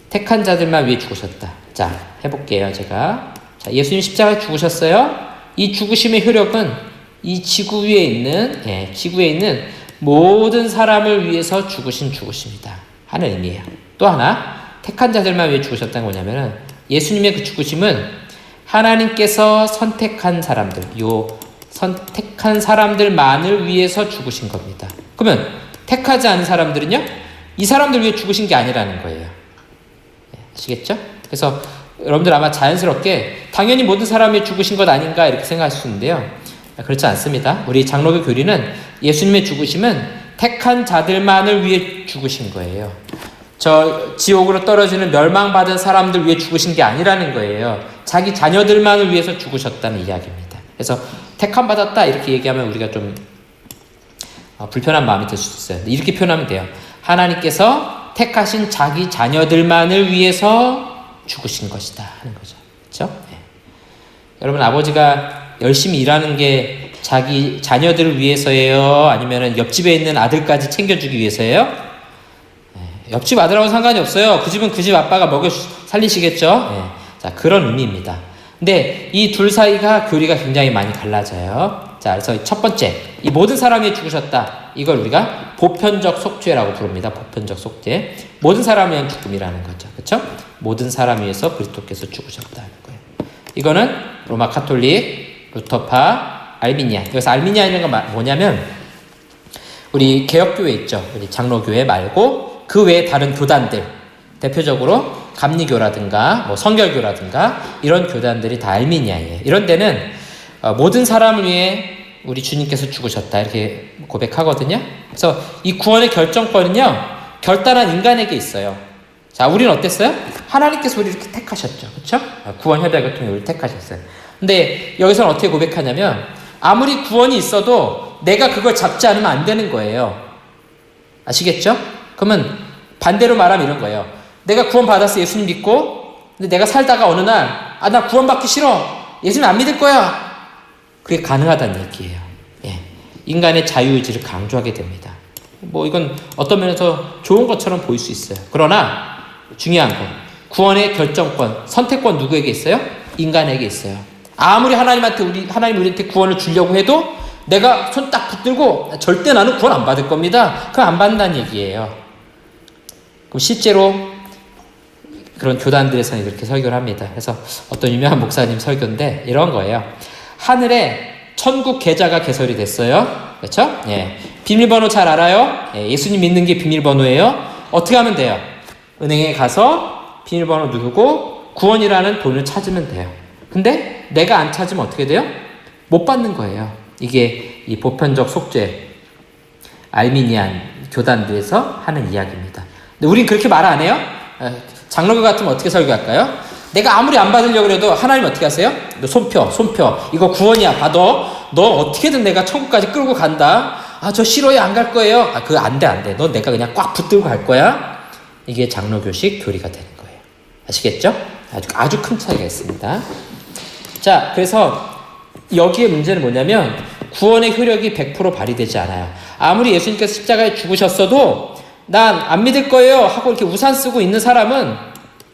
택한 자들만 위해 죽으셨다. 자, 해볼게요. 제가. 자, 예수님 십자가에 죽으셨어요. 이 죽으심의 효력은 이 지구 위에 있는 모든 사람을 위해서 죽으신 죽으심이다 하는 의미예요. 또 하나, 택한 자들만 위해 죽으셨다는 거냐면은 예수님의 그 죽으심은 하나님께서 선택한 사람들, 선택한 사람들만을 위해서 죽으신 겁니다. 그러면 택하지 않은 사람들은요? 이 사람들 위해 죽으신 게 아니라는 거예요. 아시겠죠? 그래서 여러분들 아마 자연스럽게 당연히 모든 사람이 죽으신 것 아닌가 이렇게 생각하실 수 있는데요. 그렇지 않습니다. 우리 장로교 교리는 예수님의 죽으심은 택한 자들만을 위해 죽으신 거예요. 저 지옥으로 떨어지는 멸망받은 사람들 위해 죽으신 게 아니라는 거예요. 자기 자녀들만을 위해서 죽으셨다는 이야기입니다. 그래서 택함 받았다 이렇게 얘기하면 우리가 좀 불편한 마음이 들 수 있어요. 이렇게 표현하면 돼요. 하나님께서 택하신 자기 자녀들만을 위해서 죽으신 것이다 하는 거죠. 그렇죠? 네. 여러분 아버지가 열심히 일하는 게 자기 자녀들을 위해서예요? 아니면 옆집에 있는 아들까지 챙겨주기 위해서예요? 네. 옆집 아들하고는 상관이 없어요. 그 집은 그 집 아빠가 먹여 살리시겠죠? 네. 자, 그런 의미입니다. 근데 이 둘 사이가 교리가 굉장히 많이 갈라져요. 자, 그래서 첫 번째, 이 모든 사람이 죽으셨다. 이걸 우리가 보편적 속죄라고 부릅니다. 보편적 속죄. 모든 사람을 위한 죽음이라는 거죠. 그렇죠? 모든 사람 위해서 그리스도께서 죽으셨다는 거예요. 이거는 로마 카톨릭, 루터파, 알미니안. 여기서 알미니안이라는 건 뭐냐면 우리 개혁교회 있죠. 우리 장로교회 말고 그 외에 다른 교단들, 대표적으로 감리교라든가 뭐 성결교라든가 이런 교단들이 다 알미니아예요. 이런 데는 모든 사람을 위해 우리 주님께서 죽으셨다 이렇게 고백하거든요. 그래서 이 구원의 결정권은요 결단한 인간에게 있어요. 자, 우리는 어땠어요? 하나님께서 우리를 이렇게 택하셨죠. 그렇죠? 구원 협약을 통해 우리를 택하셨어요. 근데 여기서는 어떻게 고백하냐면 아무리 구원이 있어도 내가 그걸 잡지 않으면 안 되는 거예요. 아시겠죠? 그러면 반대로 말하면 이런 거예요. 내가 구원 받았어. 예수님 믿고. 근데 내가 살다가 어느 날 나 구원 받기 싫어. 예수님 안 믿을 거야. 그게 가능하다는 얘기예요. 예. 인간의 자유의지를 강조하게 됩니다. 뭐 이건 어떤 면에서 좋은 것처럼 보일 수 있어요. 그러나 중요한 건 구원의 결정권, 선택권 누구에게 있어요? 인간에게 있어요. 아무리 하나님 우리한테 구원을 주려고 해도 내가 손 딱 붙들고 절대 나는 구원 안 받을 겁니다. 그럼 안 받는다는 얘기예요. 그럼 실제로 그런 교단들에서는 이렇게 설교를 합니다. 그래서 어떤 유명한 목사님 설교인데 이런 거예요. 하늘에 천국 계좌가 개설이 됐어요. 그렇죠? 예. 비밀번호 잘 알아요? 예. 예수님 믿는 게 비밀번호예요. 어떻게 하면 돼요? 은행에 가서 비밀번호 누르고 구원이라는 돈을 찾으면 돼요. 근데 내가 안 찾으면 어떻게 돼요? 못 받는 거예요. 이게 이 보편적 속죄 알미니안 교단들에서 하는 이야기입니다. 근데 우린 그렇게 말 안 해요? 장로교 같으면 어떻게 설교할까요? 내가 아무리 안 받으려고 해도 하나님 어떻게 하세요? 너 손 펴. 이거 구원이야. 받아. 너 어떻게든 내가 천국까지 끌고 간다. 저 싫어요. 안 갈 거예요. 그거 안 돼. 너 내가 그냥 꽉 붙들고 갈 거야. 이게 장로교식 교리가 되는 거예요. 아시겠죠? 아주 큰 차이가 있습니다. 자, 그래서 여기에 문제는 뭐냐면 구원의 효력이 100% 발휘되지 않아요. 아무리 예수님께서 십자가에 죽으셨어도 난 안 믿을 거예요 하고 이렇게 우산 쓰고 있는 사람은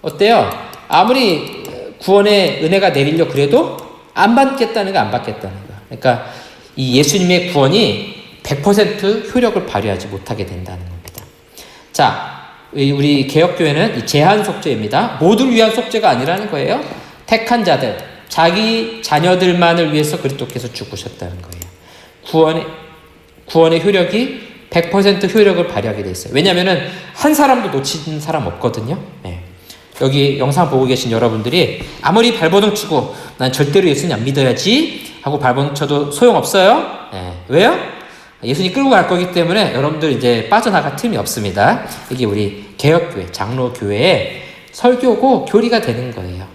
어때요? 아무리 구원의 은혜가 내리려 그래도 안 받겠다는 거 안 받겠다는 거. 그러니까 이 예수님의 구원이 100% 효력을 발휘하지 못하게 된다는 겁니다. 자, 우리 개혁교회는 제한 속죄입니다. 모두를 위한 속죄가 아니라는 거예요. 택한 자들, 자기 자녀들만을 위해서 그리스도께서 죽으셨다는 거예요. 구원의 효력이 100% 효력을 발휘하게 돼 있어요. 왜냐하면은 한 사람도 놓치는 사람 없거든요. 네. 여기 영상 보고 계신 여러분들이 아무리 발버둥 치고 난 절대로 예수님 안 믿어야지 하고 발버둥 쳐도 소용없어요. 네. 왜요? 예수님 끌고 갈 거기 때문에 여러분들 이제 빠져나갈 틈이 없습니다. 이게 우리 개혁교회, 장로교회의 설교고 교리가 되는 거예요.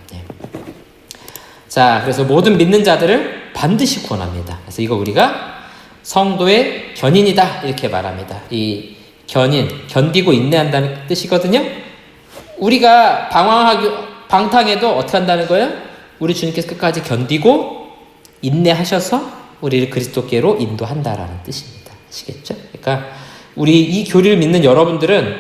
자, 그래서 모든 믿는 자들을 반드시 구원합니다. 그래서 이거 우리가 성도의 견인이다 이렇게 말합니다. 이 견인, 견디고 인내한다는 뜻이거든요. 우리가 방탕해도 어떻게 한다는 거예요? 우리 주님께서 끝까지 견디고 인내하셔서 우리를 그리스도께로 인도한다라는 뜻입니다. 아시겠죠? 그러니까 우리 이 교리를 믿는 여러분들은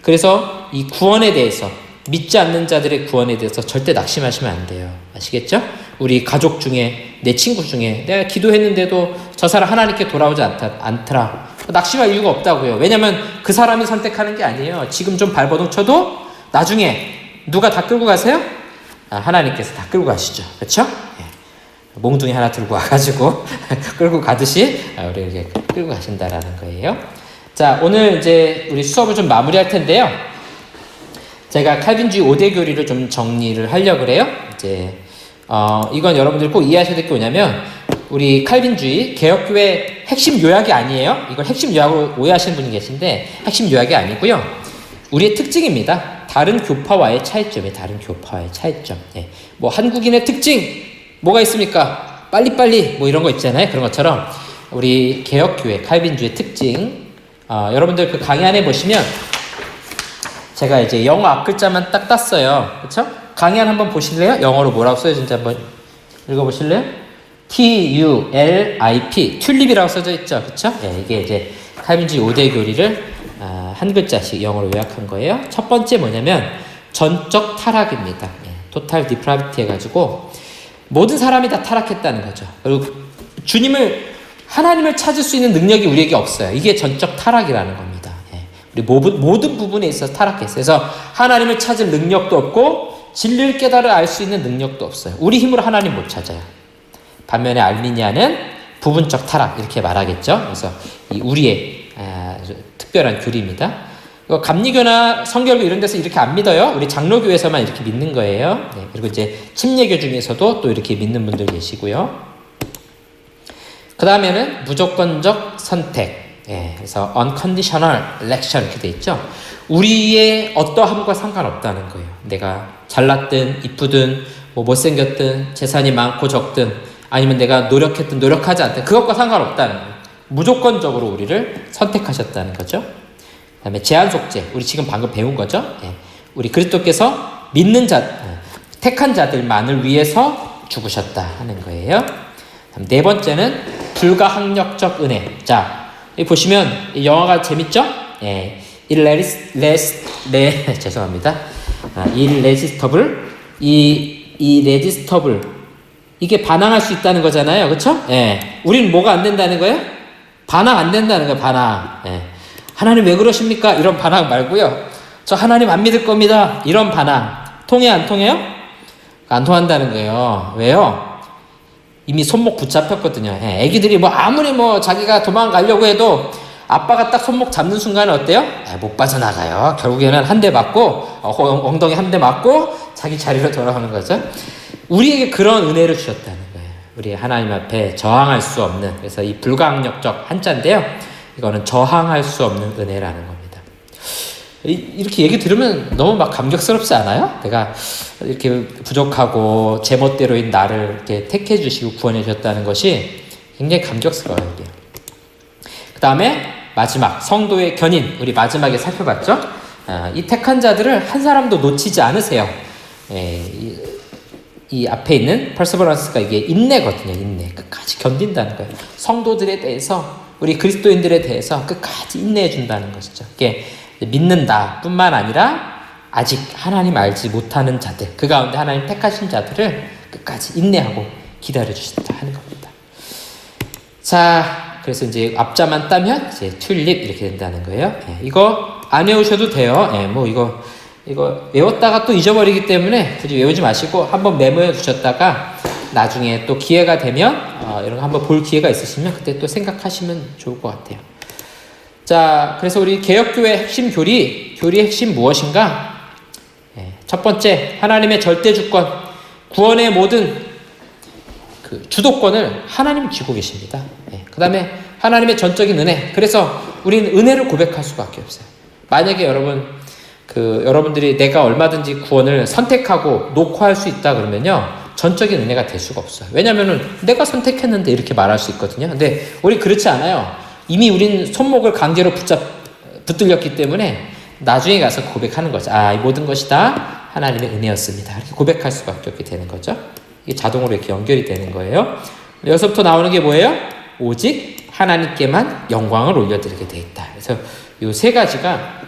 그래서 이 구원에 대해서, 믿지 않는 자들의 구원에 대해서 절대 낙심하시면 안 돼요. 아시겠죠? 우리 가족 중에, 내 친구 중에 내가 기도했는데도 저 사람 하나님께 돌아오지 않더라. 낙심할 이유가 없다고요. 왜냐면 그 사람이 선택하는 게 아니에요. 지금 좀 발버둥 쳐도 나중에 누가 다 끌고 가세요? 하나님께서 다 끌고 가시죠. 그렇죠? 몽둥이 하나 들고 와가지고 끌고 가듯이 우리에게 끌고 가신다라는 거예요. 자, 오늘 이제 우리 수업을 좀 마무리할 텐데요. 제가 칼빈주의 5대 교리를 좀 정리를 하려고 그래요. 이제 이건 여러분들 꼭 이해하셔야 될 게 뭐냐면 우리 칼빈주의 개혁교회 핵심 요약이 아니에요. 이걸 핵심 요약으로 오해하시는 분이 계신데 핵심 요약이 아니고요. 우리의 특징입니다. 다른 교파와의 차이점이에요. 다른 교파와의 차이점. 뭐 한국인의 특징 뭐가 있습니까? 빨리빨리 뭐 이런 거 있잖아요. 그런 것처럼 우리 개혁교회 칼빈주의 특징 여러분들 그 강의 안에 보시면 제가 이제 영어 앞글자만 딱 땄어요. 그렇죠? 강의 안 한번 보실래요? 영어로 뭐라고 써있는지 한번 읽어보실래요? TULIP 튤립이라고 써져 있죠. 그렇죠? 이게 이제 칼빈주의 5대 교리를 한 글자씩 영어로 요약한 거예요. 첫 번째 뭐냐면 전적 타락입니다. 토탈 디프라비티 해가지고 모든 사람이 다 타락했다는 거죠. 그리고 하나님을 찾을 수 있는 능력이 우리에게 없어요. 이게 전적 타락이라는 겁니다. 우리 모든 부분에 있어서 타락했어요. 그래서 하나님을 찾을 능력도 없고 진리를 깨달아 알 수 있는 능력도 없어요. 우리 힘으로 하나님 못 찾아요. 반면에 알미니아는 부분적 타락 이렇게 말하겠죠. 그래서 이 우리의 특별한 교리입니다. 감리교나 성결교 이런 데서 이렇게 안 믿어요. 우리 장로교에서만 이렇게 믿는 거예요. 그리고 이제 침례교 중에서도 또 이렇게 믿는 분들 계시고요. 그 다음에는 무조건적 선택. 그래서 unconditional election 이렇게 돼 있죠. 우리의 어떠함과 상관없다는 거예요. 내가 잘났든 이쁘든 뭐 못생겼든 재산이 많고 적든 아니면 내가 노력했든 노력하지 않든 그것과 상관없다는 거예요. 무조건적으로 우리를 선택하셨다는 거죠. 그 다음에 제한 속죄. 우리 지금 방금 배운 거죠. 우리 그리스도께서 믿는 택한 자들만을 위해서 죽으셨다 하는 거예요. 네 번째는 불가항력적 은혜. 자, 여기 보시면 이 영화가 재밌죠? 죄송합니다. irresistible. irresistible. 이게 반항할 수 있다는 거잖아요. 그렇죠? 우리는 뭐가 안 된다는 거예요? 반항 안 된다는 거예요. 반항. 하나님 왜 그러십니까? 이런 반항 말고요. 저 하나님 안 믿을 겁니다. 이런 반항. 통해 안 통해요? 안 통한다는 거예요. 왜요? 이미 손목 붙잡혔거든요. 애기들이 뭐 아무리 뭐 자기가 도망가려고 해도 아빠가 딱 손목 잡는 순간은 어때요? 못 빠져나가요. 결국에는 한 대 맞고 엉덩이 한 대 맞고 자기 자리로 돌아가는 거죠. 우리에게 그런 은혜를 주셨다는 거예요. 우리 하나님 앞에 저항할 수 없는, 그래서 이 불가항력적 한자인데요. 이거는 저항할 수 없는 은혜라는 겁니다. 이렇게 얘기 들으면 너무 막 감격스럽지 않아요? 내가 이렇게 부족하고 제멋대로인 나를 이렇게 택해 주시고 구원해 주셨다는 것이 굉장히 감격스러워요. 그 다음에 마지막 성도의 견인, 우리 마지막에 살펴봤죠? 이 택한 자들을 한 사람도 놓치지 않으세요. 이 앞에 있는 perseverance가 이게 인내거든요. 인내. 끝까지 견딘다는 거예요. 성도들에 대해서, 우리 그리스도인들에 대해서 끝까지 인내해 준다는 것이죠. 이게 믿는다 뿐만 아니라 아직 하나님 알지 못하는 자들, 그 가운데 하나님 택하신 자들을 끝까지 인내하고 기다려 주신다 하는 겁니다. 자, 그래서 이제 앞자만 따면 이제 튤립 이렇게 된다는 거예요. 이거 안 외우셔도 돼요. 뭐 이거 외웠다가 또 잊어버리기 때문에 굳이 외우지 마시고 한번 메모해 두셨다가 나중에 또 기회가 되면 이런 거 한번 볼 기회가 있으시면 그때 또 생각하시면 좋을 것 같아요. 자, 그래서 우리 개혁교회 핵심 교리의 핵심 무엇인가? 첫 번째, 하나님의 절대 주권, 구원의 모든 그 주도권을 하나님이 쥐고 계십니다. 그 다음에 하나님의 전적인 은혜. 그래서 우리는 은혜를 고백할 수밖에 없어요. 만약에 여러분 여러분들이 내가 얼마든지 구원을 선택하고 놓고 할 수 있다 그러면요, 전적인 은혜가 될 수가 없어요. 왜냐면은 내가 선택했는데 이렇게 말할 수 있거든요. 근데 우리 그렇지 않아요. 이미 우린 손목을 강제로 붙들렸기 때문에 나중에 가서 고백하는 거죠. 이 모든 것이 다 하나님의 은혜였습니다. 이렇게 고백할 수밖에 없게 되는 거죠. 이게 자동으로 이렇게 연결이 되는 거예요. 여기서부터 나오는 게 뭐예요? 오직 하나님께만 영광을 올려드리게 돼 있다. 그래서 이 세 가지가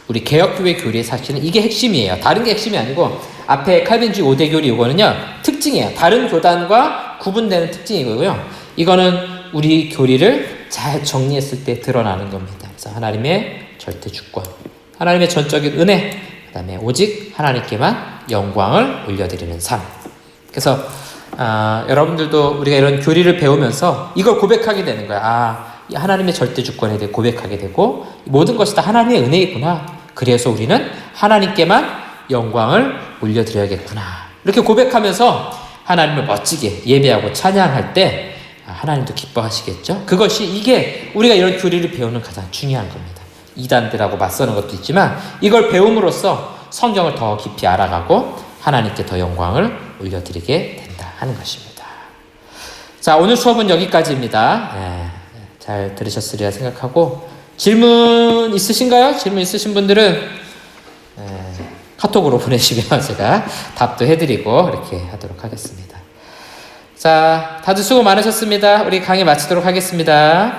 우리 개혁교회 교리의 사실은 이게 핵심이에요. 다른 게 핵심이 아니고 앞에 칼빈주의 5대 교리 이거는요, 특징이에요. 다른 교단과 구분되는 특징이고요. 이거는 우리 교리를 잘 정리했을 때 드러나는 겁니다. 그래서 하나님의 절대 주권, 하나님의 전적인 은혜, 그 다음에 오직 하나님께만 영광을 올려드리는 삶. 그래서 여러분들도 우리가 이런 교리를 배우면서 이걸 고백하게 되는 거야. 하나님의 절대 주권에 대해 고백하게 되고, 모든 것이 다 하나님의 은혜이구나. 그래서 우리는 하나님께만 영광을 올려드려야겠구나. 이렇게 고백하면서 하나님을 멋지게 예배하고 찬양할 때 하나님도 기뻐하시겠죠. 이게 우리가 이런 교리를 배우는 가장 중요한 겁니다. 이단들하고 맞서는 것도 있지만 이걸 배움으로써 성경을 더 깊이 알아가고 하나님께 더 영광을 올려드리게 된다 하는 것입니다. 자, 오늘 수업은 여기까지입니다. 잘 들으셨으리라 생각하고, 질문 있으신가요? 질문 있으신 분들은 카톡으로 보내시면 제가 답도 해드리고 이렇게 하도록 하겠습니다. 자, 다들 수고 많으셨습니다. 우리 강의 마치도록 하겠습니다.